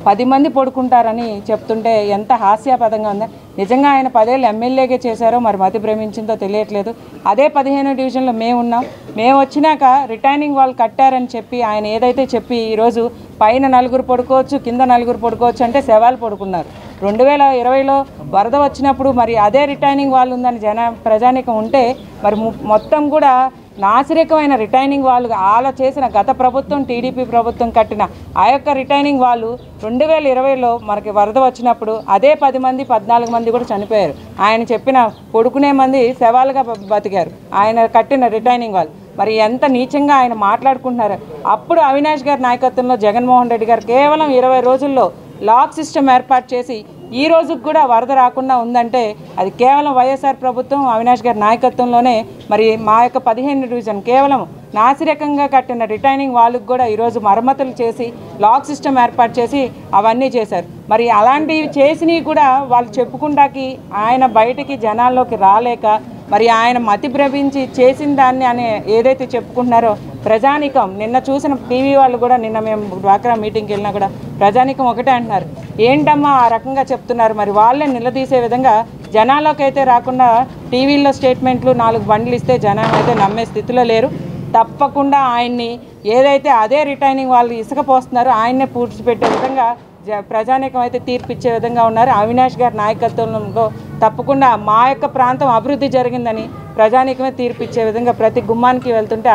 10 మంది పడుకుంటారని చెప్తుంటే ఎంత హాస్యాపదంగా ఉందో. నిజంగా ఆయన 10 ఏళ్ళు ఎమ్మెల్యేగా చేశారో మరి మతి భ్రమించిందో తెలియట్లేదు. అదే 15వ డివిజన్లో మేము ఉన్నాం. మేము వచ్చినాక రిటైనింగ్ వాళ్ళు కట్టారని చెప్పి ఆయన ఏదైతే చెప్పి ఈరోజు పైన 4 పడుకోవచ్చు, కింద 4 పడుకోవచ్చు అంటే శవాలు పడుకున్నారు. 2020లో వరద వచ్చినప్పుడు మరి అదే రిటైనింగ్ వాళ్ళు ఉందని ప్రజానీకం ఉంటే మరి మొత్తం కూడా నాసిరకమైన రిటైనింగ్ వాళ్ళు అలా చేసిన గత ప్రభుత్వం టీడీపీ ప్రభుత్వం కట్టిన ఆ యొక్క రిటైనింగ్ వాళ్ళు 2020లో మనకి వరద వచ్చినప్పుడు అదే 10 మంది 14 మంది కూడా చనిపోయారు. ఆయన చెప్పిన పడుకునే మంది శవాలుగా బతికారు ఆయన కట్టిన రిటైనింగ్ వాళ్ళు. మరి ఎంత నీచంగా ఆయన మాట్లాడుకుంటున్నారు. అప్పుడు అవినాష్ గారి నాయకత్వంలో జగన్మోహన్ రెడ్డి గారు కేవలం 20 రోజుల్లో లాక్ సిస్టమ్ ఏర్పాటు చేసి ఈ రోజుకు కూడా వరద రాకుండా ఉందంటే అది కేవలం వైఎస్ఆర్ ప్రభుత్వం అవినాష్ గారి నాయకత్వంలోనే. మరి మా యొక్క 15వ డివిజన్ కేవలం నాసిరకంగా కట్టిన రిటైనింగ్ వాళ్ళకు కూడా ఈరోజు మరమ్మతులు చేసి లాక్ సిస్టమ్ ఏర్పాటు చేసి అవన్నీ చేశారు. మరి అలాంటివి చేసినవి కూడా వాళ్ళు చెప్పుకుంటాకి ఆయన బయటికి జనాల్లోకి రాలేక మరి ఆయన మతి భ్రమించి చేసిన దాన్ని అని ఏదైతే చెప్పుకుంటున్నారో ప్రజానికం నిన్న చూసిన టీవీ వాళ్ళు కూడా నిన్న మేము డ్వాక్రా మీటింగ్కి వెళ్ళినా కూడా ప్రజానికం ఒకటే అంటున్నారు, ఏంటమ్మా ఆ రకంగా చెప్తున్నారు. మరి వాళ్ళే నిలదీసే విధంగా జనాల్లోకి అయితే రాకుండా టీవీల్లో స్టేట్మెంట్లు 4 బండ్లు ఇస్తే జనాలు అయితే నమ్మే స్థితిలో లేరు. తప్పకుండా ఆయన్ని ఏదైతే అదే రిటైనింగ్ వాళ్ళు ఇసుక పోస్తున్నారో ఆయన్నే పూడ్చిపెట్టే విధంగా ప్రజానీకం అయితే తీర్పిచ్చే విధంగా ఉన్నారు. అవినాష్ గారి నాయకత్వంలో తప్పకుండా మా యొక్క ప్రాంతం అభివృద్ధి జరిగిందని ప్రజానీకమే తీర్పిచ్చే విధంగా ప్రతి గుమ్మానికి వెళ్తుంటే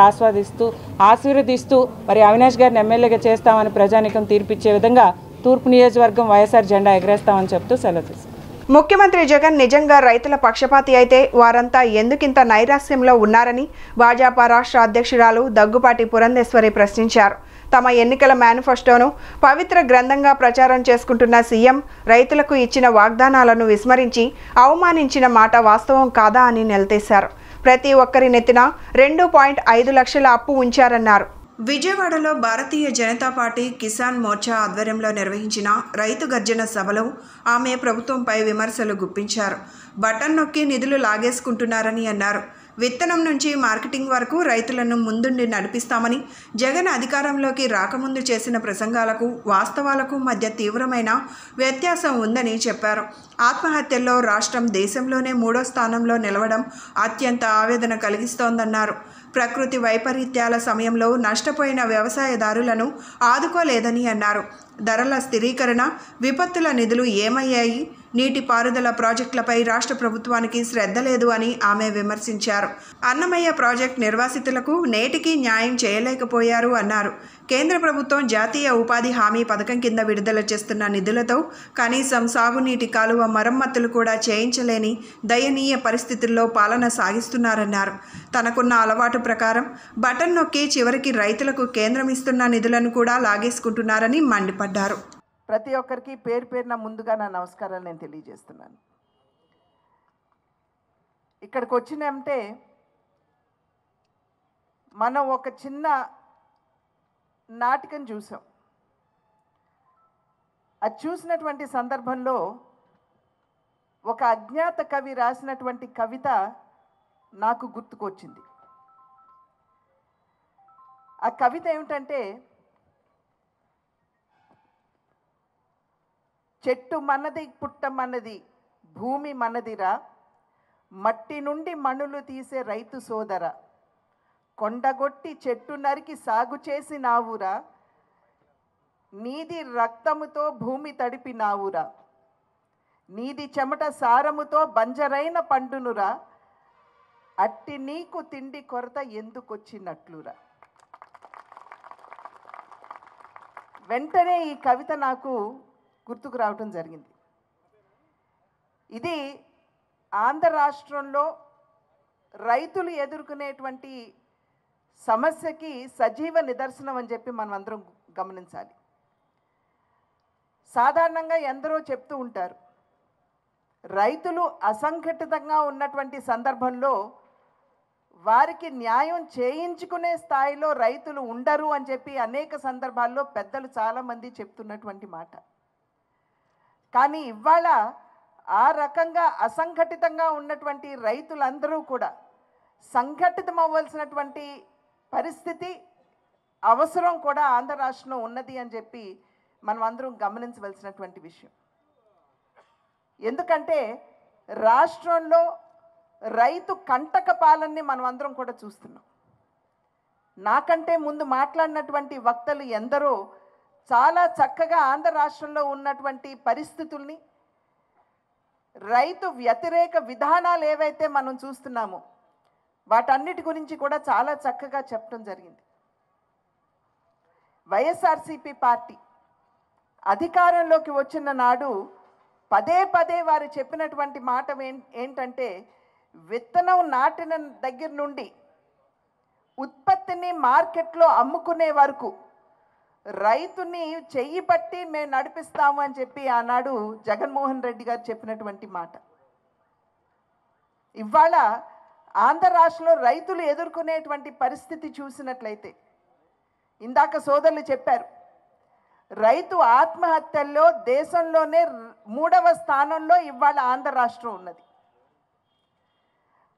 ఆశీర్వదిస్తూ మరి అవినాష్ గారిని ఎమ్మెల్యేగా చేస్తామని ప్రజానీకం తీర్పిచ్చే విధంగా తూర్పు నియోజకవర్గం వైఎస్ఆర్ జెండా ఎగరేస్తామని చెప్తూ సెలవు తీసుకుంటాం. ముఖ్యమంత్రి జగన్ నిజంగా రైతుల పక్షపాతి అయితే వారంతా ఎందుకింత నైరాశ్యంలో ఉన్నారని భాజపా రాష్ట్ర అధ్యక్షురాలు దగ్గుపాటి పురంధేశ్వరి ప్రశ్నించారు. తమ ఎన్నికల మేనిఫెస్టోను పవిత్ర గ్రంథంగా ప్రచారం చేసుకుంటున్న సీఎం రైతులకు ఇచ్చిన వాగ్దానాలను విస్మరించి అవమానించిన మాట వాస్తవం కాదా అని నిలదీశారు. ప్రతి ఒక్కరి నెత్తిన 2.5 లక్షల అప్పు ఉంచారన్నారు. విజయవాడలో భారతీయ జనతా పార్టీ కిసాన్ మోర్చా ఆధ్వర్యంలో నిర్వహించిన రైతు గర్జన సభలో ఆమె ప్రభుత్వంపై విమర్శలు గుప్పించారు. బటన్ నొక్కి నిధులు లాగేసుకుంటున్నారని అన్నారు. విత్తనం నుంచి మార్కెటింగ్ వరకు రైతులను ముందుండి నడిపిస్తామని జగన్ అధికారంలోకి రాకముందు చేసిన ప్రసంగాలకు వాస్తవాలకు మధ్య తీవ్రమైన వ్యత్యాసం ఉందని చెప్పారు. ఆత్మహత్యల్లో రాష్ట్రం దేశంలోనే 3వ స్థానంలో నిలవడం అత్యంత ఆవేదన కలిగిస్తోందన్నారు. ప్రకృతి వైపరీత్యాల సమయంలో నష్టపోయిన వ్యవసాయదారులను ఆదుకోలేదని అన్నారు. ధరల స్థిరీకరణ, విపత్తుల నిధులు ఏమయ్యాయి? నీటిపారుదల ప్రాజెక్టులపై రాష్ట్ర ప్రభుత్వానికి శ్రద్ధ లేదు అని ఆమె విమర్శించారు. అన్నమయ్య ప్రాజెక్టు నిర్వాసితులకు నేటికి న్యాయం చేయలేకపోయారు అన్నారు. కేంద్ర ప్రభుత్వం జాతీయ ఉపాధి హామీ పథకం కింద విడుదల చేస్తున్న నిధులతో కనీసం సాగునీటి కాలువ మరమ్మతులు కూడా చేయించలేని దయనీయ పరిస్థితుల్లో పాలన సాగిస్తున్నారన్నారు. తనకున్న అలవాటు ప్రకారం బటన్ నొక్కి చివరికి రైతులకు కేంద్రం ఇస్తున్న నిధులను కూడా లాగేసుకుంటున్నారని మండిపడ్డారు. ప్రతి ఒక్కరికి పేరు పేరున ముందుగా నా నమస్కారాలు నేను తెలియజేస్తున్నాను. ఇక్కడికి వచ్చినంటే మనం ఒక చిన్న నాటకం చూసాం. అది చూసినటువంటి సందర్భంలో ఒక అజ్ఞాత కవి రాసినటువంటి కవిత నాకు గుర్తుకొచ్చింది. ఆ కవిత ఏమిటంటే, చెట్టు మనది పుట్ట మనది భూమి మనదిరా, మట్టి నుండి మణులు తీసే రైతు సోదర, కొండగొట్టి చెట్టు నరికి సాగు చేసినావురా, నీది రక్తముతో భూమి తడిపినావురా, నీది చెమట సారముతో బంజరైన పండునురా, అట్టి నీకు తిండి కొరత ఎందుకొచ్చినట్లురా. వెంటనే ఈ కవిత నాకు గుర్తుకు రావటం జరిగింది. ఇది ఆంధ్ర రాష్ట్రంలో రైతులు ఎదుర్కొనేటువంటి సమస్యకి సజీవ నిదర్శనం అని చెప్పి మనం అందరం గమనించాలి. సాధారణంగా ఎందరో చెప్తూ ఉంటారు, రైతులు అసంఘటితంగా ఉన్నటువంటి సందర్భంలో వారికి న్యాయం చేయించుకునే స్థాయిలో రైతులు ఉండరు అని చెప్పి అనేక సందర్భాల్లో పెద్దలు చాలామంది చెప్తున్నటువంటి మాట. కానీ ఇవాళ ఆ రకంగా అసంఘటితంగా ఉన్నటువంటి రైతులందరూ కూడా సంఘటితం అవ్వాల్సినటువంటి పరిస్థితి అవసరం కూడా ఆంధ్ర రాష్ట్రంలో ఉన్నది అని చెప్పి మనం అందరం గమనించవలసినటువంటి విషయం. ఎందుకంటే రాష్ట్రంలో రైతు కంటక పాలనని మనం అందరం కూడా చూస్తున్నాం. నాకంటే ముందు మాట్లాడినటువంటి వక్తలు ఎందరో చాలా చక్కగా ఆంధ్ర రాష్ట్రంలో ఉన్నటువంటి పరిస్థితుల్ని, రైతు వ్యతిరేక విధానాలు ఏవైతే మనం చూస్తున్నామో వాటన్నిటి గురించి కూడా చాలా చక్కగా చెప్పడం జరిగింది. వైఎస్ఆర్సీపీ పార్టీ అధికారంలోకి వచ్చిన నాడు పదే పదే వారు చెప్పినటువంటి మాట ఏంటంటే, విత్తనం నాటిన దగ్గర నుండి ఉత్పత్తిని మార్కెట్లో అమ్ముకునే వరకు రైతుని చెయ్యి పట్టి మేము నడిపిస్తాము అని చెప్పి ఆనాడు జగన్మోహన్ రెడ్డి గారు చెప్పినటువంటి మాట. ఇవాళ ఆంధ్ర రాష్ట్రంలో రైతులు ఎదుర్కొనేటువంటి పరిస్థితి చూసినట్లయితే, ఇందాక సోదరులు చెప్పారు, రైతు ఆత్మహత్యల్లో దేశంలోనే 3వ స్థానంలో ఇవాళ ఆంధ్ర రాష్ట్రం ఉన్నది.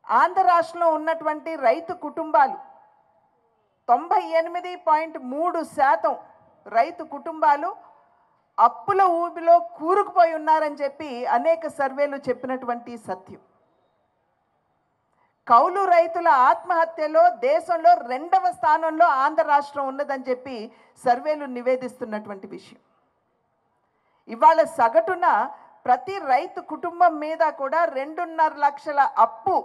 ఆంధ్ర రాష్ట్రంలో ఉన్నటువంటి రైతు కుటుంబాలు 98.3% రైతు కుటుంబాలు అప్పుల ఊబిలో కూరుకుపోయి ఉన్నారని చెప్పి అనేక సర్వేలు చెప్పినటువంటి సత్యం. కౌలు రైతుల ఆత్మహత్యలో దేశంలో 2వ స్థానంలో ఆంధ్ర రాష్ట్రం ఉన్నదని చెప్పి సర్వేలు నివేదిస్తున్నటువంటి విషయం. ఇవాళ సగటున ప్రతి రైతు కుటుంబం మీద కూడా 2.5 లక్షల అప్పు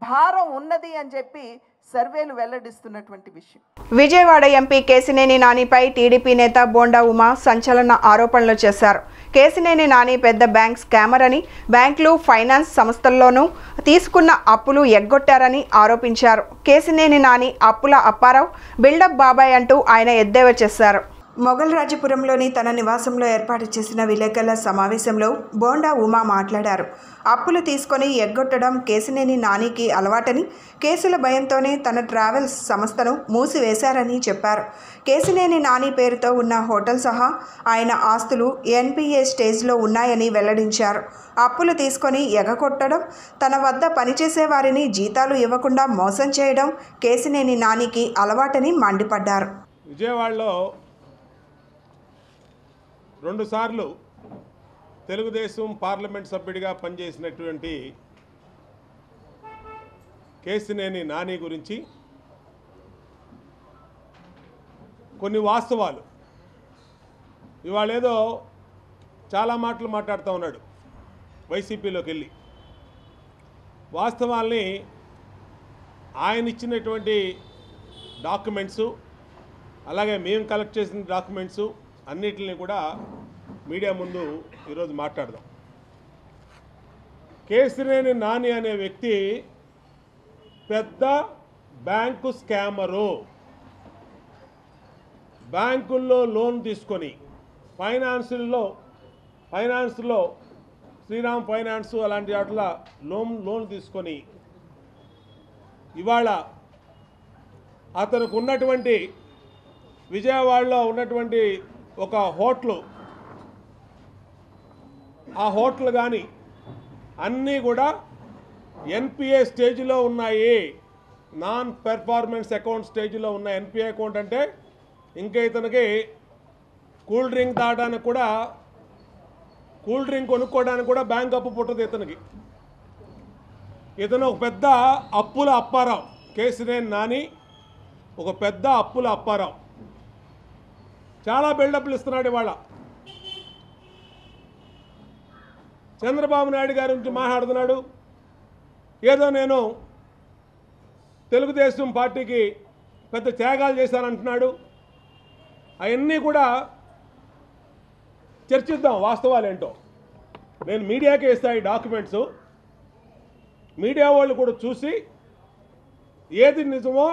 భారం ఉన్నది అని చెప్పి సర్వేలు వెల్లడిస్తున్నటువంటి విషయం. విజయవాడ ఎంపీ కేశినేని నానిపై టీడీపీ నేత బోండా ఉమా సంచలన ఆరోపణలు చేశారు. కేశినేని నాని పెద్ద బ్యాంక్ స్కామర్ అని, బ్యాంకులు, ఫైనాన్స్ సంస్థల్లోనూ తీసుకున్న అప్పులు ఎగ్గొట్టారని ఆరోపించారు. కేశినేని నాని అప్పుల అప్పారావు, బిల్డప్ బాబాయ్ అంటూ ఆయన ఎద్దేవా చేశారు. మొగల్రాజపురంలోని తన నివాసంలో ఏర్పాటు చేసిన విలేకరుల సమావేశంలో బోండా ఉమా మాట్లాడారు. అప్పులు తీసుకొని ఎగ్గొట్టడం కేశినేని నానికి అలవాటని, కేసుల భయంతోనే తన ట్రావెల్స్ సంస్థను మూసివేశారని చెప్పారు. కేశినేని నాని పేరుతో ఉన్న హోటల్ సహా ఆయన ఆస్తులు ఎన్పిఏ స్టేజ్లో ఉన్నాయని వెల్లడించారు. అప్పులు తీసుకొని ఎగకొట్టడం, తన వద్ద పనిచేసే వారిని జీతాలు ఇవ్వకుండా మోసం చేయడం కేశినేని నానికి అలవాటని మండిపడ్డారు. విజయవాడలో 2 సార్లు తెలుగుదేశం పార్లమెంట్ సభ్యుడిగా పనిచేసినటువంటి కేశినేని నాని గురించి కొన్ని వాస్తవాలు, ఇవాళ ఏదో చాలా మాటలు మాట్లాడుతూ ఉన్నాడు వైసీపీలోకి వెళ్ళి. వాస్తవాల్ని ఆయన ఇచ్చినటువంటి డాక్యుమెంట్సు, అలాగే మేము కలెక్ట్ చేసిన డాక్యుమెంట్సు అన్నిటిని కూడా మీడియా ముందు ఈరోజు మాట్లాడదాం. కేశినేని నాని అనే వ్యక్తి పెద్ద బ్యాంకు స్కామరు. బ్యాంకుల్లో లోన్ తీసుకొని ఫైనాన్స్లో శ్రీరామ్ ఫైనాన్స్ అలాంటి వాటిలో లోన్ తీసుకొని ఇవాళ అతనికి ఉన్నటువంటి విజయవాడలో ఉన్నటువంటి ఒక హోటల్, ఆ హోటల్ కానీ అన్నీ కూడా ఎన్పిఏ స్టేజ్లో ఉన్నాయి. నాన్ పెర్ఫార్మెన్స్ అకౌంట్ స్టేజ్లో ఉన్న ఎన్పిఏ అకౌంట్ అంటే ఇంకా ఇతనికి కూల్ డ్రింక్ తాగడానికి కూడా, కూల్ డ్రింక్ కొనుక్కోవడానికి కూడా బ్యాంక్ అప్పు పుట్టదు ఇతనికి. ఇతను ఒక పెద్ద అప్పుల అప్పారావు. కేశినేని నాని ఒక పెద్ద అప్పుల అప్పారావు. చాలా బిల్డప్లు ఇస్తున్నాడు. ఇవాళ చంద్రబాబు నాయుడు గారి గురించి మాట్లాడుతున్నాడు. ఏదో నేను తెలుగుదేశం పార్టీకి పెద్ద త్యాగాలు చేశానంటున్నాడు. అవన్నీ కూడా చర్చిద్దాం, వాస్తవాలు ఏంటో. నేను మీడియాకి ఇస్తాను ఈ డాక్యుమెంట్స్. మీడియా వాళ్ళు కూడా చూసి ఏది నిజమో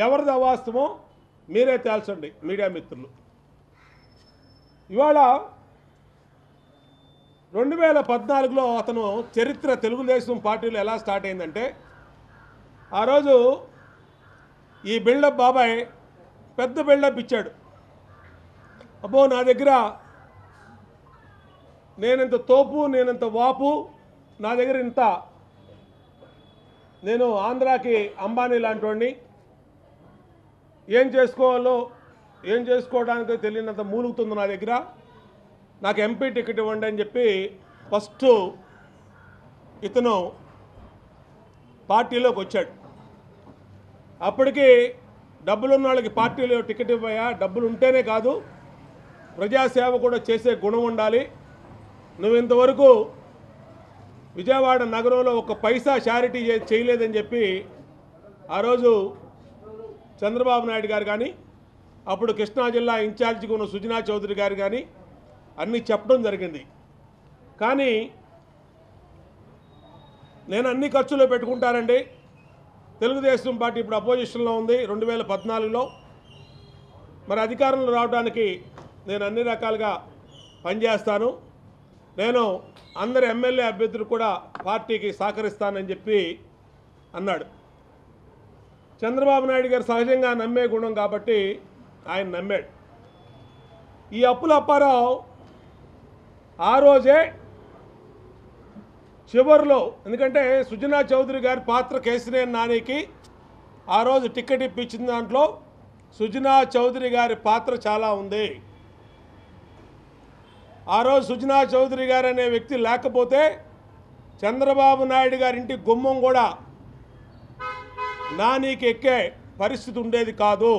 ఎవరిది అవాస్తవమో మీరే తేల్చండి మీడియా మిత్రులు. ఇవాళ 2014లో అతను చరిత్ర తెలుగుదేశం పార్టీలో ఎలా స్టార్ట్ అయిందంటే, ఆ రోజు ఈ బిల్డప్ బాబాయ్ పెద్ద బిల్డప్ ఇచ్చాడు. అబ్బో నా దగ్గర నేనంత తోపు, నేనంత వాపు, నా దగ్గర ఇంత, నేను ఆంధ్రాకి అంబానీ లాంటి వాడిని, ఏం చేసుకోవాలో ఏం చేసుకోవడానికి తెలియనంత మూలుగుతుంది నా దగ్గర, నాకు ఎంపీ టికెట్ ఇవ్వండి అని చెప్పి ఫస్ట్ ఇతను పార్టీలోకి వచ్చాడు. అప్పటికి డబ్బులున్న వాళ్ళకి పార్టీలో టికెట్ ఇవ్వయా, డబ్బులు ఉంటేనే కాదు ప్రజాసేవ కూడా చేసే గుణం ఉండాలి, నువ్వు ఇంతవరకు విజయవాడ నగరంలో ఒక పైసా చారిటీ చేయలేదని చెప్పి ఆ రోజు చంద్రబాబు నాయుడు గారు కానీ అప్పుడు కృష్ణా జిల్లా ఇన్ఛార్జిగా ఉన్న సుజనా చౌదరి గారు కానీ అన్నీ చెప్పడం జరిగింది. కానీ నేను అన్ని ఖర్చులో పెట్టుకుంటానండి, తెలుగుదేశం పార్టీ ఇప్పుడు అపోజిషన్లో ఉంది 2014లో, మరి అధికారంలో రావడానికి నేను అన్ని రకాలుగా పనిచేస్తాను, నేను అందరి ఎమ్మెల్యే అభ్యర్థులు కూడా పార్టీకి సహకరిస్తానని చెప్పి అన్నాడు. చంద్రబాబు నాయుడు గారు సహజంగా నమ్మే గుణం కాబట్టి ఆయన నమ్మాడు. ఈ అప్పుల అప్పారావు ఆ రోజే చివరిలో, ఎందుకంటే సుజనా చౌదరి గారి పాత్ర కేసినేని నానికి ఆ రోజు టికెట్ ఇప్పించిన దాంట్లో సుజనా చౌదరి గారి పాత్ర చాలా ఉంది. ఆ రోజు సుజనా చౌదరి గారు అనే వ్యక్తి లేకపోతే చంద్రబాబు నాయుడు గారింటి గుమ్మం కూడా నానికి ఎక్కే పరిస్థితి ఉండేది కాదు.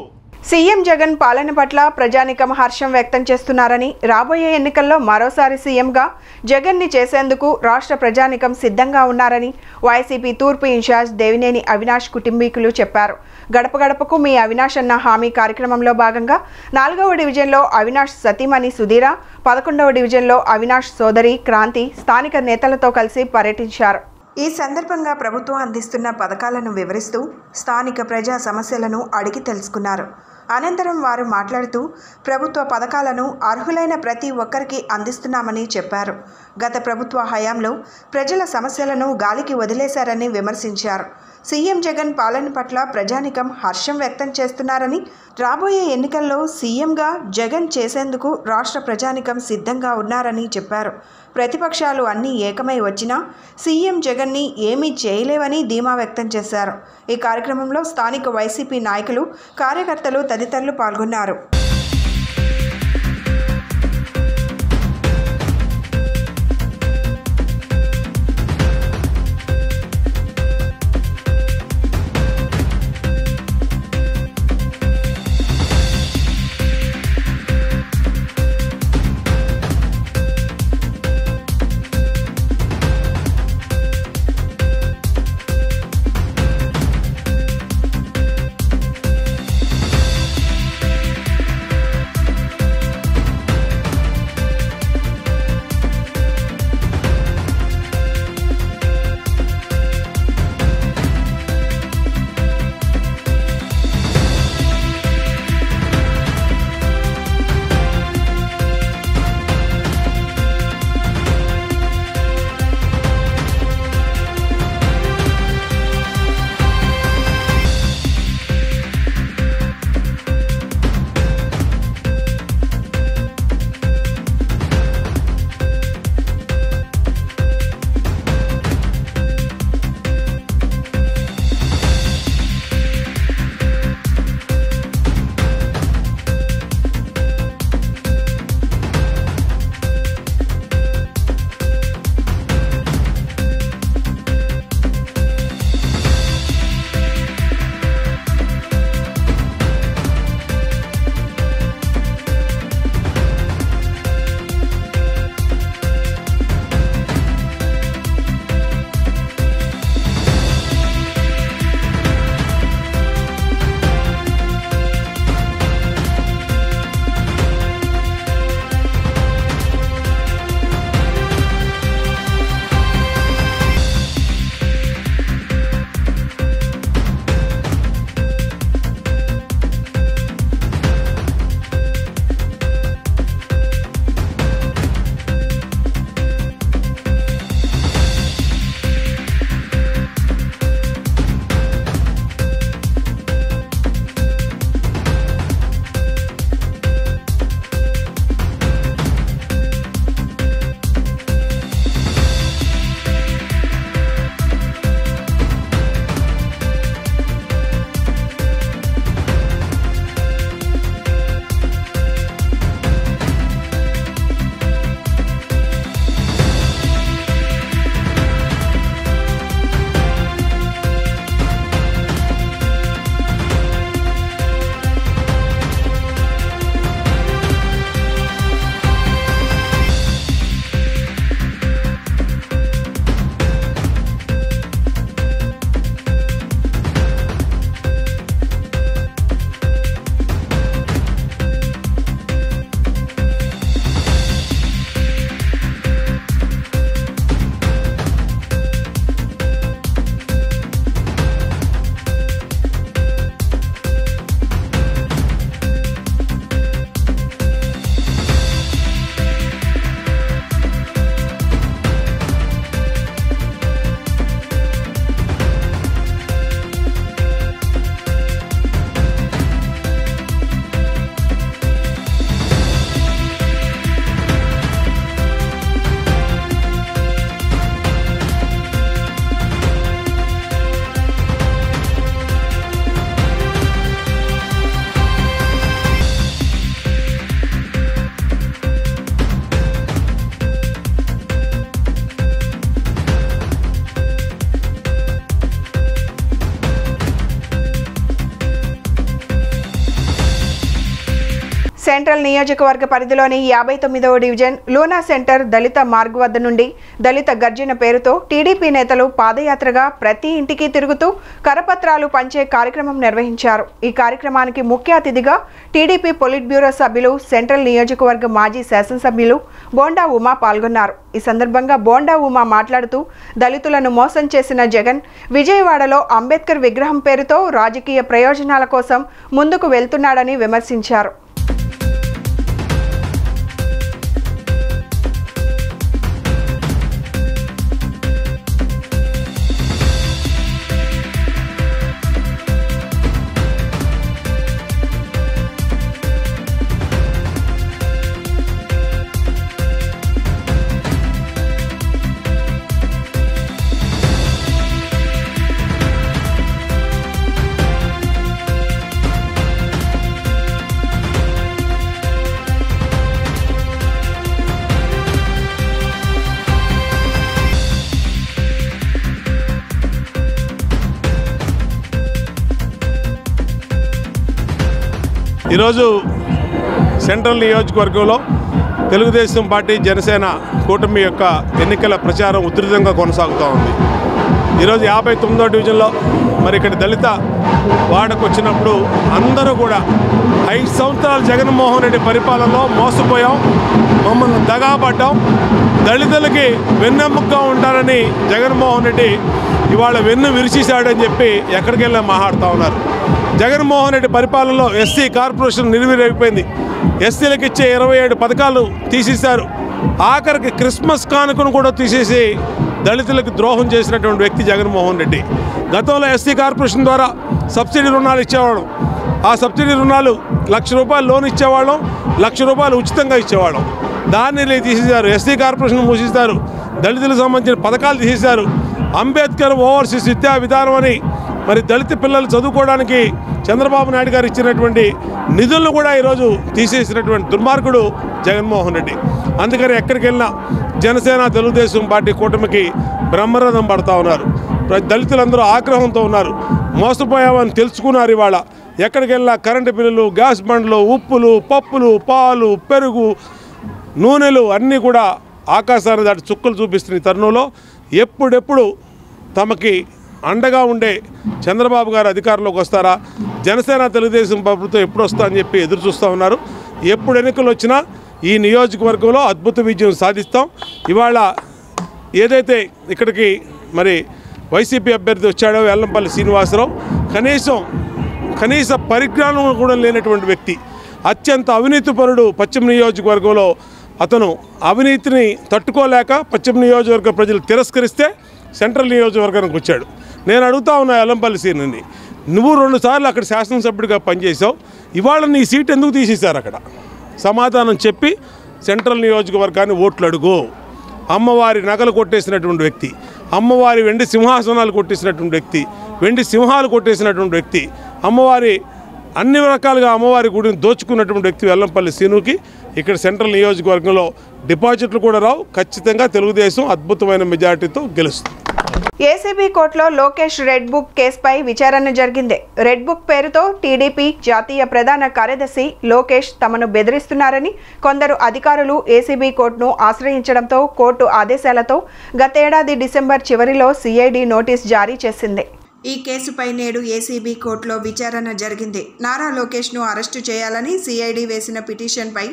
సీఎం జగన్ పాలన పట్ల ప్రజానికం హర్షం వ్యక్తం చేస్తున్నారని, రాబోయే ఎన్నికల్లో మరోసారి సీఎంగా జగన్ని చేసేందుకు రాష్ట్ర ప్రజానికం సిద్ధంగా ఉన్నారని వైసీపీ తూర్పు ఇన్ఛార్జ్ దేవినేని అవినాష్ కుటుంబీకులు చెప్పారు. గడప గడపకు మీ అవినాష్ అన్న హామీ కార్యక్రమంలో భాగంగా 4వ డివిజన్లో అవినాష్ సతీమణి సుధీర, 11వ డివిజన్లో అవినాష్ సోదరి క్రాంతి స్థానిక నేతలతో కలిసి పర్యటించారు. ఈ సందర్భంగా ప్రభుత్వం అందిస్తున్న పథకాలను వివరిస్తూ స్థానిక ప్రజా సమస్యలను అడిగి తెలుసుకున్నారు. అనంతరం వారు మాట్లాడుతూ ప్రభుత్వ పథకాలను అర్హులైన ప్రతి ఒక్కరికి అందిస్తున్నామని చెప్పారు. గత ప్రభుత్వ హయాంలో ప్రజల సమస్యలను గాలికి వదిలేశారని విమర్శించారు. సీఎం జగన్ పాలన పట్ల ప్రజానికం హర్షం వ్యక్తం చేస్తున్నారని, రాబోయే ఎన్నికల్లో సీఎంగా జగన్ చేసేందుకు రాష్ట్ర ప్రజానికం సిద్ధంగా ఉన్నారని చెప్పారు. ప్రతిపక్షాలు అన్నీ ఏకమై వచ్చినా సీఎం జగన్ని ఏమీ చేయలేవని ధీమా వ్యక్తం చేశారు. ఈ కార్యక్రమంలో స్థానిక వైసీపీ నాయకులు, కార్యకర్తలు తదితరులు పాల్గొన్నారు. సెంట్రల్ నియోజకవర్గ పరిధిలోని 59వ డివిజన్ లూనా సెంటర్ దళిత మార్గ్ వద్ద నుండి దళిత గర్జన పేరుతో టీడీపీ నేతలు పాదయాత్రగా ప్రతి ఇంటికి తిరుగుతూ కరపత్రాలు పంచే కార్యక్రమం నిర్వహించారు. ఈ కార్యక్రమానికి ముఖ్య అతిథిగా టీడీపీ పొలిట్ బ్యూరో సభ్యులు, సెంట్రల్ నియోజకవర్గ మాజీ శాసనసభ్యులు బోండా ఉమా పాల్గొన్నారు. ఈ సందర్భంగా బోండా ఉమా మాట్లాడుతూ దళితులను మోసం చేసిన జగన్ విజయవాడలో అంబేద్కర్ విగ్రహం పేరుతో రాజకీయ ప్రయోజనాల కోసం ముందుకు వెళ్తున్నాడని విమర్శించారు. ఈరోజు సెంట్రల్ నియోజకవర్గంలో తెలుగుదేశం పార్టీ, జనసేన కూటమి యొక్క ఎన్నికల ప్రచారం ఉధృతంగా కొనసాగుతూ ఉంది. ఈరోజు 59వ డివిజన్లో మరి ఇక్కడ దళిత వాడకు వచ్చినప్పుడు అందరూ కూడా 5 సంవత్సరాలు జగన్మోహన్ రెడ్డి పరిపాలనలో మోసపోయాం, మమ్మల్ని దగాపడ్డాం, దళితులకి వెన్నెముకగా ఉంటారని జగన్మోహన్ రెడ్డి ఇవాళ వెన్ను విరిచేశాడని చెప్పి ఎక్కడికి వెళ్ళి మాట్లాడుతూ ఉన్నారు. జగన్మోహన్ రెడ్డి పరిపాలనలో ఎస్సీ కార్పొరేషన్ నిర్వీర్యమైపోయింది. ఎస్సీలకు ఇచ్చే 27 పథకాలు తీసేశారు. ఆఖరికి క్రిస్మస్ కానుకను కూడా తీసేసి దళితులకు ద్రోహం చేసినటువంటి వ్యక్తి జగన్మోహన్ రెడ్డి. గతంలో ఎస్సీ కార్పొరేషన్ ద్వారా సబ్సిడీ రుణాలు ఇచ్చేవాళ్ళం. ఆ సబ్సిడీ రుణాలు ₹1,00,000 లోన్ ఇచ్చేవాళ్ళం, ₹1,00,000 ఉచితంగా ఇచ్చేవాళ్ళం. దాన్ని తీసేశారు. ఎస్సీ కార్పొరేషన్ మూసేశారు. దళితులకు సంబంధించిన పథకాలు తీసేశారు. అంబేద్కర్ ఓవర్సీస్ విద్యా విధానం అని మరి దళిత పిల్లలు చదువుకోవడానికి చంద్రబాబు నాయుడు గారు ఇచ్చినటువంటి నిధులను కూడా ఈరోజు తీసేసినటువంటి దుర్మార్గుడు జగన్మోహన్ రెడ్డి. అందుకని ఎక్కడికి వెళ్ళినా జనసేన, తెలుగుదేశం పార్టీ కూటమికి బ్రహ్మరథం పడుతూ ఉన్నారు. దళితులందరూ ఆగ్రహంతో ఉన్నారు. మోసపోయామని తెలుసుకున్నారు. ఇవాళ ఎక్కడికి వెళ్ళినా కరెంటు బిల్లులు, గ్యాస్ బండ్లు, ఉప్పులు, పప్పులు, పాలు, పెరుగు, నూనెలు అన్నీ కూడా ఆకాశాన్ని దాటి చుక్కలు చూపిస్తున్న ఈ తరుణంలో ఎప్పుడెప్పుడు తమకి అండగా ఉండే చంద్రబాబు గారు అధికారంలోకి వస్తారా, జనసేన తెలుగుదేశం ప్రభుత్వం ఎప్పుడు వస్తా అని చెప్పి ఎదురు చూస్తూ ఉన్నారు. ఎప్పుడు ఎన్నికలు వచ్చినా ఈ నియోజకవర్గంలో అద్భుత విజయం సాధిస్తాం. ఇవాళ ఏదైతే ఇక్కడికి మరి వైసీపీ అభ్యర్థి వచ్చాడో వెల్లంపల్లి శ్రీనివాసరావు, కనీస పరిజ్ఞానం కూడా లేనటువంటి వ్యక్తి, అత్యంత అవినీతిపరుడు. పశ్చిమ నియోజకవర్గంలో అతను అవినీతిని తట్టుకోలేక పశ్చిమ నియోజకవర్గ ప్రజలు తిరస్కరిస్తే సెంట్రల్ నియోజకవర్గానికి వచ్చాడు. నేను అడుగుతా ఉన్నా వెల్లంపల్లి శ్రీని, నువ్వు 2 సార్లు అక్కడ శాసనసభ్యుడిగా పనిచేసావు, ఇవాళ నీ సీట్ ఎందుకు తీసేశారు? అక్కడ సమాధానం చెప్పి సెంట్రల్ నియోజకవర్గాన్ని ఓట్లు అడుగు. అమ్మవారి నగలు కొట్టేసినటువంటి వ్యక్తి, అమ్మవారి వెండి సింహాసనాలు కొట్టేసినటువంటి వ్యక్తి, వెండి సింహాలు కొట్టేసినటువంటి వ్యక్తి, అమ్మవారి అన్ని రకాలుగా అమ్మవారి గుడిని దోచుకున్నటువంటి వ్యక్తి వెల్లంపల్లి శ్రీనుకి ఇక్కడ సెంట్రల్ నియోజకవర్గంలో డిపాజిట్లు కూడా రావు. ఖచ్చితంగా తెలుగుదేశం అద్భుతమైన మెజార్టీతో గెలుస్తుంది. ఏసీబీ కోర్టులో లోకేష్ రెడ్ బుక్ కేసుపై విచారణ జరిగింది. రెడ్ బుక్ పేరుతో టీడీపీ జాతీయ ప్రధాన కార్యదర్శి లోకేష్ తమను బెదిరిస్తున్నారని కొందరు అధికారులు ఏసీబీ కోర్టును ఆశ్రయించడంతో కోర్టు ఆదేశాలతో గతేడాది డిసెంబర్ చివరిలో సిఐడి నోటీస్ జారీ చేసింది. ఈ కేసుపై నేడు ఏసీబీ కోర్టులో విచారణ జరిగింది. నారా లోకేష్ను అరెస్టు చేయాలని సిఐడి వేసిన పిటిషన్పై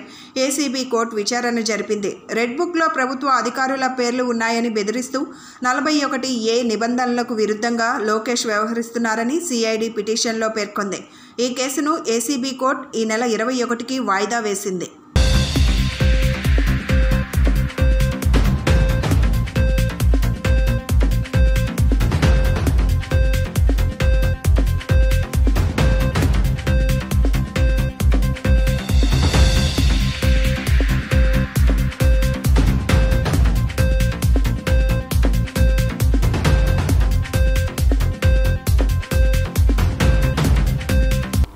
ఏసీబీ కోర్టు విచారణ జరిపింది. రెడ్ బుక్లో ప్రభుత్వ అధికారుల పేర్లు ఉన్నాయని బెదిరిస్తూ 41A నిబంధనలకు విరుద్ధంగా లోకేష్ వ్యవహరిస్తున్నారని సిఐడి పిటిషన్లో పేర్కొంది. ఈ కేసును ఏసీబీ కోర్టు ఈ నెల 21కి వాయిదా వేసింది.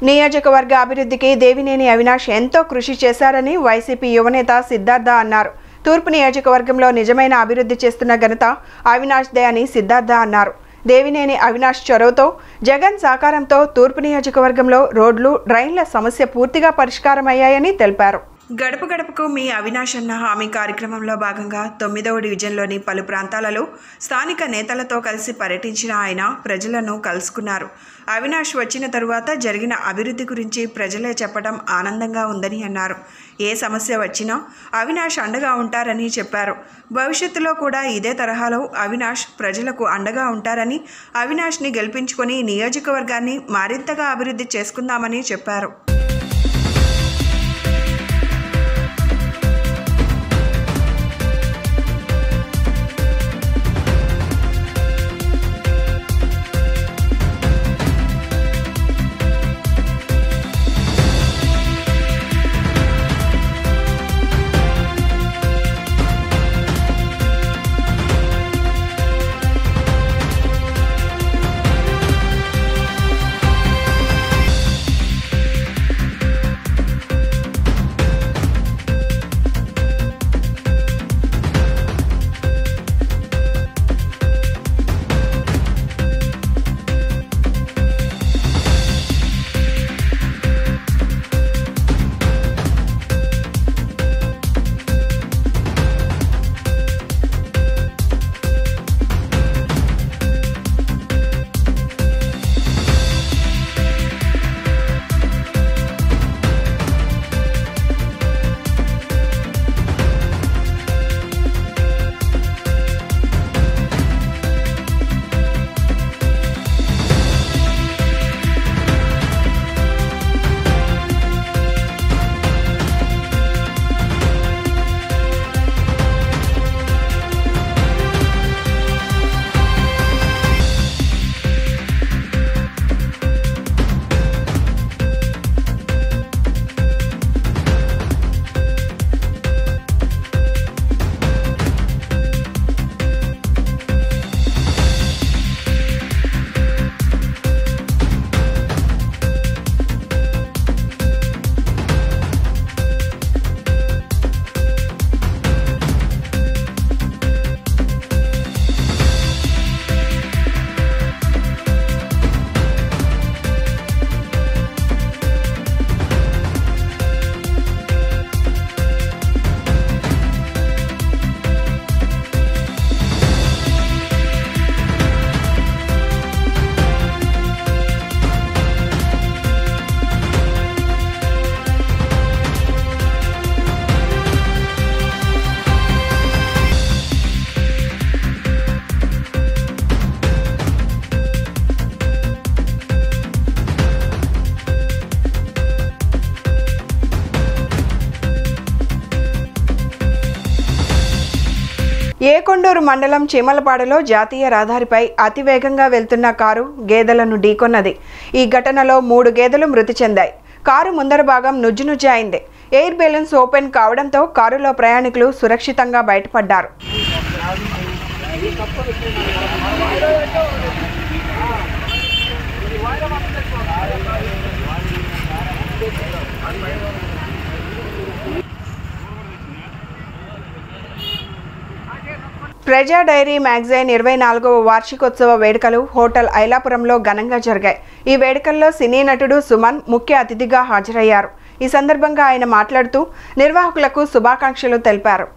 నియోజకవర్గ అభివృద్ధికి దేవినేని అవినాష్ ఎంతో కృషి చేశారని వైసీపీ యువనేత సిద్ధార్థ అన్నారు. తూర్పు నియోజకవర్గంలో నిజమైన అభివృద్ధి చేస్తున్న ఘనత అవినాష్దే అని సిద్ధార్థ అన్నారు. దేవినేని అవినాష్ చొరవతో, జగన్ సహకారంతో తూర్పు నియోజకవర్గంలో రోడ్లు, డ్రైన్ల సమస్య పూర్తిగా పరిష్కారమయ్యాయని తెలిపారు. గడప గడపకు మీ అవినాష్ అన్న హామీ కార్యక్రమంలో భాగంగా 9వ డివిజన్లోని పలు ప్రాంతాలలో స్థానిక నేతలతో కలిసి పర్యటించిన ఆయన ప్రజలను కలుసుకున్నారు. అవినాష్ వచ్చిన తరువాత జరిగిన అభివృద్ధి గురించి ప్రజలే చెప్పడం ఆనందంగా ఉందని అన్నారు. ఏ సమస్య వచ్చినా అవినాష్ అండగా ఉంటారని చెప్పారు. భవిష్యత్తులో కూడా ఇదే తరహాలో అవినాష్ ప్రజలకు అండగా ఉంటారని, అవినాష్ని గెలిపించుకొని నియోజకవర్గాన్ని మరింతగా అభివృద్ధి చేసుకుందామని చెప్పారు. ఏకొండూరు మండలం చీమలపాడులో జాతీయ రహదారిపై అతివేగంగా వెళ్తున్న కారు గేదెలను ఢీకొన్నది. ఈ ఘటనలో 3 గేదెలు మృతి చెందాయి. కారు ముందర భాగం నుజ్జునుజ్జు అయింది. ఎయిర్ బెలూన్స్ ఓపెన్ కావడంతో కారులో ప్రయాణికులు సురక్షితంగా బయటపడ్డారు. ప్రజా డైరీ మ్యాగజైన్ 24వ వార్షికోత్సవ వేడుకలు హోటల్ ఐలాపురంలో ఘనంగా జరిగాయి. ఈ వేడుకల్లో సినీ నటుడు సుమన్ ముఖ్య అతిథిగా హాజరయ్యారు. ఈ సందర్భంగా ఆయన మాట్లాడుతూ నిర్వాహకులకు శుభాకాంక్షలు తెలిపారు.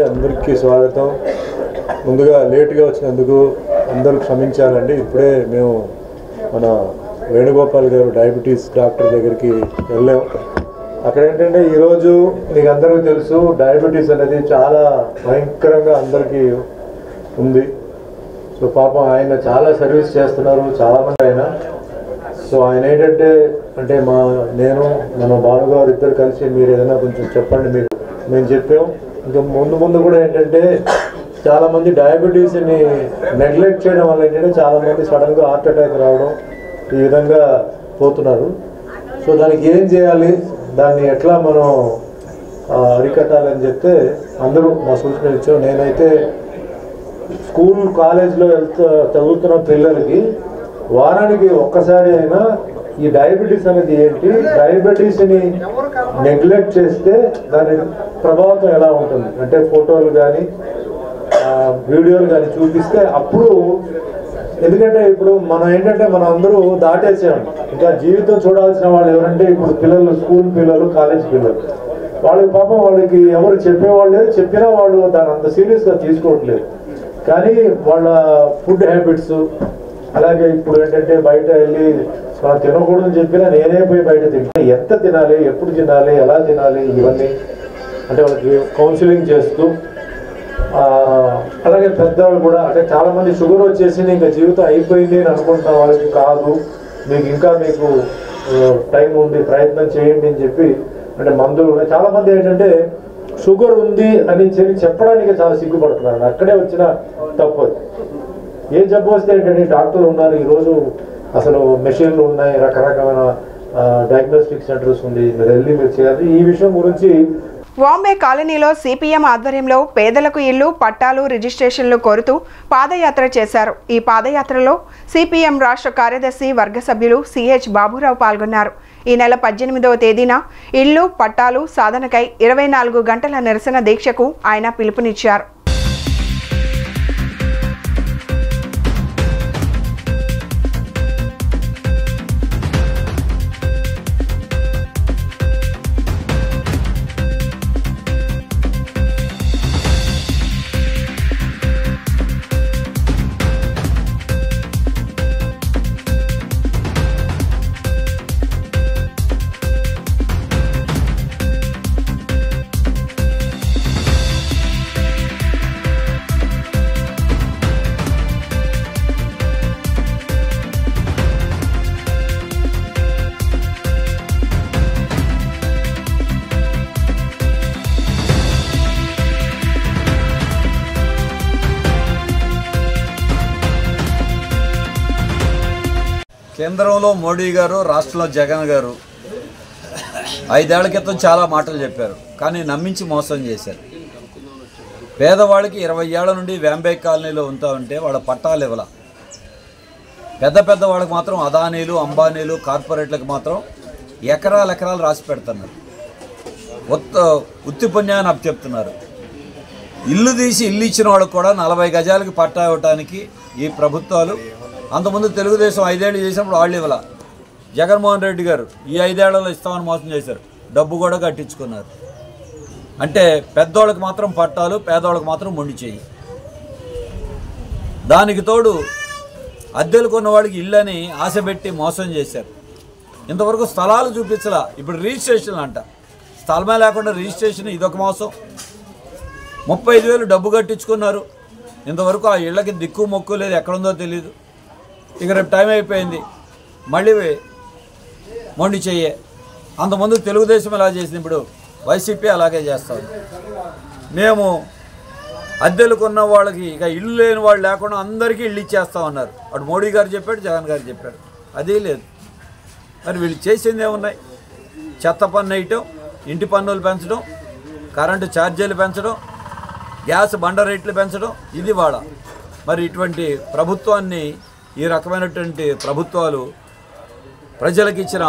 అందరికీ స్వాగతం. ముందుగా లేట్గా వచ్చినందుకు అందరూ క్షమించాలండి. ఇప్పుడే మేము మన వేణుగోపాల్ గారు డయాబెటీస్ డాక్టర్ దగ్గరికి వెళ్ళాం. అక్కడ ఏంటంటే ఈరోజు మీకు అందరికీ తెలుసు డయాబెటీస్ అనేది చాలా భయంకరంగా అందరికీ ఉంది. సో పాపం ఆయన చాలా సర్వీస్ చేస్తున్నారు చాలామంది ఆయన. సో ఆయన ఏంటంటే అంటే నేను మన భానుగారు ఇద్దరు కలిసి మీరు ఏదైనా కొంచెం చెప్పండి మీరు మేము చెప్పాం. ఇంకా ముందు కూడా ఏంటంటే చాలామంది డయాబెటీస్ని నెగ్లెక్ట్ చేయడం వల్ల ఏంటంటే చాలామంది సడన్గా హార్ట్ అటాక్ రావడం ఈ విధంగా పోతున్నారు. సో దానికి ఏం చేయాలి, దాన్ని ఎట్లా మనం అరికట్టాలని చెప్తే అందరూ మా సూచన ఇచ్చాం. నేనైతే స్కూల్ కాలేజ్లో చదువుతున్న పిల్లలకి వారానికి ఒక్కసారి అయినా ఈ డయాబెటీస్ అనేది ఏంటి, డయాబెటీస్ని నెగ్లెక్ట్ చేస్తే దాని ప్రభావం ఎలా ఉంటుంది అంటే ఫోటోలు కానీ వీడియోలు కానీ చూపిస్తే అప్పుడు, ఎందుకంటే ఇప్పుడు మనం ఏంటంటే మనం అందరూ దాటేసాం. ఇంకా జీవితం చూడాల్సిన వాళ్ళు ఎవరంటే ఇప్పుడు పిల్లలు, స్కూల్ పిల్లలు, కాలేజ్ పిల్లలు. వాళ్ళకి పాపం వాళ్ళకి ఎవరు చెప్పేవాళ్ళు లేదు, చెప్పినా వాళ్ళు దాన్ని అంత సీరియస్గా తీసుకోవట్లేదు. కానీ వాళ్ళ ఫుడ్ హ్యాబిట్స్, అలాగే ఇప్పుడు ఏంటంటే బయట వెళ్ళి మనం తినకూడదని చెప్పినా నేనే పోయి బయట తింటా, ఎంత తినాలి, ఎప్పుడు తినాలి, ఎలా తినాలి, ఇవన్నీ అంటే వాళ్ళకి కౌన్సిలింగ్ చేస్తూ, అలాగే పెద్దవాళ్ళు కూడా అంటే చాలామంది షుగర్ వచ్చేసి ఇంకా జీవితం అయిపోయింది అని అనుకుంటున్న వాళ్ళకి కాదు, మీకు టైం ఉంది, ప్రయత్నం చేయండి అని చెప్పి అంటే మందులు. చాలామంది ఏంటంటే షుగర్ ఉంది అని చెప్పడానికి చాలా సిగ్గుపడుతున్నారు. అక్కడే వచ్చిన తప్పు. ఏ జబ్బు వస్తే ఏంటంటే డాక్టర్లు ఉన్నారు, ఈరోజు అసలు మెషిన్లు ఉన్నాయి, రకరకాల డయాగ్నోస్టిక్ సెంటర్స్ ఉంది, మీరు వెళ్ళి మీరు చేయాలి. ఈ విషయం గురించి వాంబే కాలనీలో సిపిఎం ఆధ్వర్యంలో పేదలకు ఇళ్లు, పట్టాలు, రిజిస్ట్రేషన్లు కోరుతూ పాదయాత్ర చేశారు. ఈ పాదయాత్రలో సిపిఎం రాష్ట్ర కార్యదర్శి వర్గ సభ్యులు సిహెచ్ బాబురావు పాల్గొన్నారు. ఈ నెల 18వ తేదీన ఇళ్లు, పట్టాలు సాధనకై 24 గంటల నిరసన దీక్షకు ఆయన పిలుపునిచ్చారు. కేంద్రంలో మోడీ గారు, రాష్ట్రంలో జగన్ గారు 5 ఏళ్ల క్రితం చాలా మాటలు చెప్పారు, కానీ నమ్మించి మోసం చేశారు. పేదవాళ్ళకి 20 ఏళ్ల నుండి వాంబే కాలనీలో ఉంటే వాళ్ళ పట్టాలు ఇవ్వాల. పెద్ద వాళ్ళకి మాత్రం అదానీలు, అంబానీలు, కార్పొరేట్లకు మాత్రం ఎకరాలు రాసి పెడుతున్నారు. ఉత్తి పుణ్యాన్ని అప్పు చెప్తున్నారు. ఇల్లు తీసి ఇల్లు ఇచ్చిన వాళ్ళకు కూడా 40 గజాలకి పట్టా ఇవ్వడానికి ఈ ప్రభుత్వాలు, అంతకుముందు తెలుగుదేశం 5 ఏళ్ళు చేసినప్పుడు వాళ్ళు ఇవ్వాల. జగన్మోహన్ రెడ్డి గారు ఈ 5 ఏళ్లలో ఇస్తామని మోసం చేశారు, డబ్బు కూడా కట్టించుకున్నారు. అంటే పెద్దోళ్ళకి మాత్రం పట్టాలు, పేదోళ్ళకి మాత్రం మొండి చెయ్యి. దానికి తోడు అద్దెలు కొన్నవాడికి ఇల్లని ఆశపెట్టి మోసం చేశారు. ఇంతవరకు స్థలాలు చూపించలా, ఇప్పుడు రిజిస్ట్రేషన్లు అంట. స్థలమే లేకుండా రిజిస్ట్రేషన్, ఇదొక మోసం. 35,000 డబ్బు కట్టించుకున్నారు. ఇంతవరకు ఆ ఇళ్ళకి దిక్కు మొక్కు లేదు, ఎక్కడుందో తెలియదు. ఇక రేపు టైం అయిపోయింది, మళ్ళీ మొండి చెయ్యే. అంతకుముందు తెలుగుదేశం ఎలా చేసింది, ఇప్పుడు వైసీపీ అలాగే చేస్తాం. మేము అద్దెలు కొన్న వాళ్ళకి ఇక ఇల్లు లేని వాళ్ళు లేకుండా అందరికీ ఇల్లు ఇచ్చేస్తామన్నారు. అటు మోడీ గారు చెప్పాడు, జగన్ గారు చెప్పాడు, అదే లేదు. మరి వీళ్ళు చేసింది ఏమున్నాయి? చెత్త పన్ను వేయటం, ఇంటి పన్నులు పెంచడం, కరెంటు ఛార్జీలు పెంచడం, గ్యాస్ బండ రేట్లు పెంచడం, ఇది వాళ్ళ. మరి ఇటువంటి ప్రభుత్వాన్ని, ఈ రకమైనటువంటి ప్రభుత్వాలు ప్రజలకు ఇచ్చిన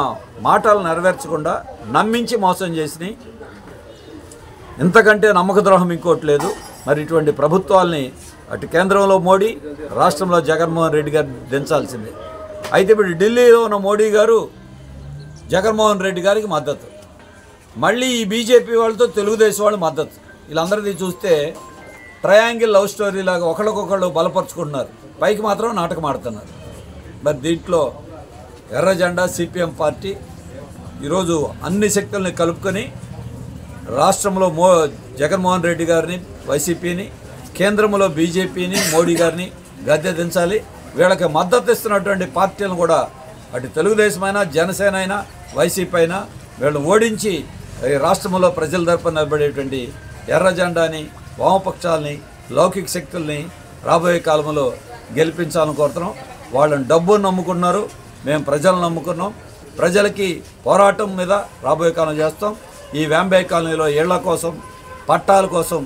మాటలు నెరవేర్చకుండా నమ్మించి మోసం చేసినాయి. ఇంతకంటే నమ్మక ద్రోహం ఇంకోటి లేదు. మరి ఇటువంటి ప్రభుత్వాల్ని అటు కేంద్రంలో మోడీ, రాష్ట్రంలో జగన్మోహన్ రెడ్డి గారు దించాల్సిందే. అయితే ఇప్పుడు ఢిల్లీలో ఉన్న మోడీ గారు జగన్మోహన్ రెడ్డి గారికి మద్దతు, మళ్ళీ ఈ బీజేపీ వాళ్ళతో తెలుగుదేశం వాళ్ళు మద్దతు. వీళ్ళందరిది చూస్తే ట్రయాంగిల్ లవ్ స్టోరీ లాగా ఒకళ్ళకొకళ్ళు బలపరుచుకుంటున్నారు, పైకి మాత్రం నాటకం ఆడుతున్నారు. మరి దీంట్లో ఎర్ర జెండా సిపిఎం పార్టీ ఈరోజు అన్ని శక్తుల్ని కలుపుకొని రాష్ట్రంలో జగన్మోహన్ రెడ్డి గారిని వైసీపీని, కేంద్రంలో బీజేపీని, మోడీ గారిని గద్దె దించాలి. వీళ్ళకి మద్దతు ఇస్తున్నటువంటి పార్టీలను కూడా అటు తెలుగుదేశమైనా, జనసేన అయినా, వైసీపీ అయినా వీళ్ళని ఓడించి రాష్ట్రంలో ప్రజల తరపున నిలబడేటువంటి ఎర్ర జెండాని, వామపక్షాలని, లౌకిక శక్తుల్ని రాబోయే కాలంలో గెలిపించాలని కోరుతున్నాం. వాళ్ళని డబ్బును నమ్ముకున్నారు, మేము ప్రజలను నమ్ముకున్నాం. ప్రజలకి పోరాటం మీద రాబోయే కాలం చేస్తాం. ఈ వ్యాంబే కాలనీలో ఇళ్ల కోసం, పట్టాల కోసం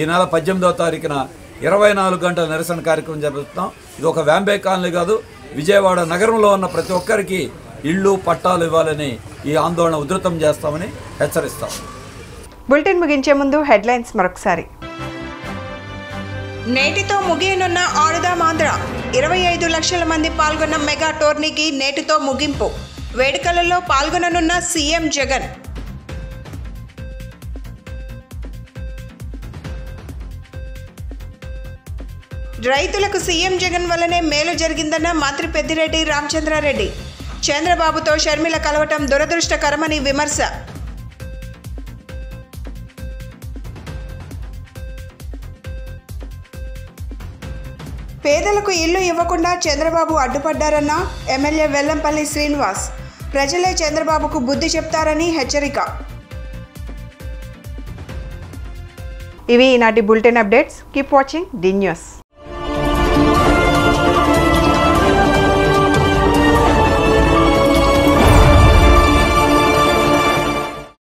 ఈ నెల 18వ తారీఖున 24 గంటల నిరసన కార్యక్రమం జరుపుతున్నాం. ఇది ఒక వ్యాంబే కాలనీ కాదు, విజయవాడ నగరంలో ఉన్న ప్రతి ఒక్కరికి ఇళ్ళు, పట్టాలు ఇవ్వాలని ఈ ఆందోళన ఉధృతం చేస్తామని హెచ్చరిస్తాం. బులెటిన్ ముగించే ముందు హెడ్లైన్స్ మరొకసారి. నేటితో ముగియనున్న ఆడుదాం ఆంధ్ర 25 లక్షల మంది పాల్గొన్న మెగా టోర్నీకి నేటితో ముగింపు. వేడుకలలో పాల్గొననున్న సీఎం జగన్. రైతులకు సీఎం జగన్ వల్లనే మేలు జరిగిందన్న మంత్రి పెద్దిరెడ్డి రామచంద్రారెడ్డి. చంద్రబాబుతో షర్మిల కలవటం దురదృష్టకరమని విమర్శ. పేదలకు ఇల్లు ఇవ్వకుండా చంద్రబాబు అడ్డుపడ్డారన్న ఎమ్మెల్యే వెల్లంపల్లి శ్రీనివాస్. ప్రజలే చంద్రబాబుకు బుద్ధి చెప్తారని హెచ్చరిక. ఇవి ఈనాటి bulletin updates. Keep watching the news.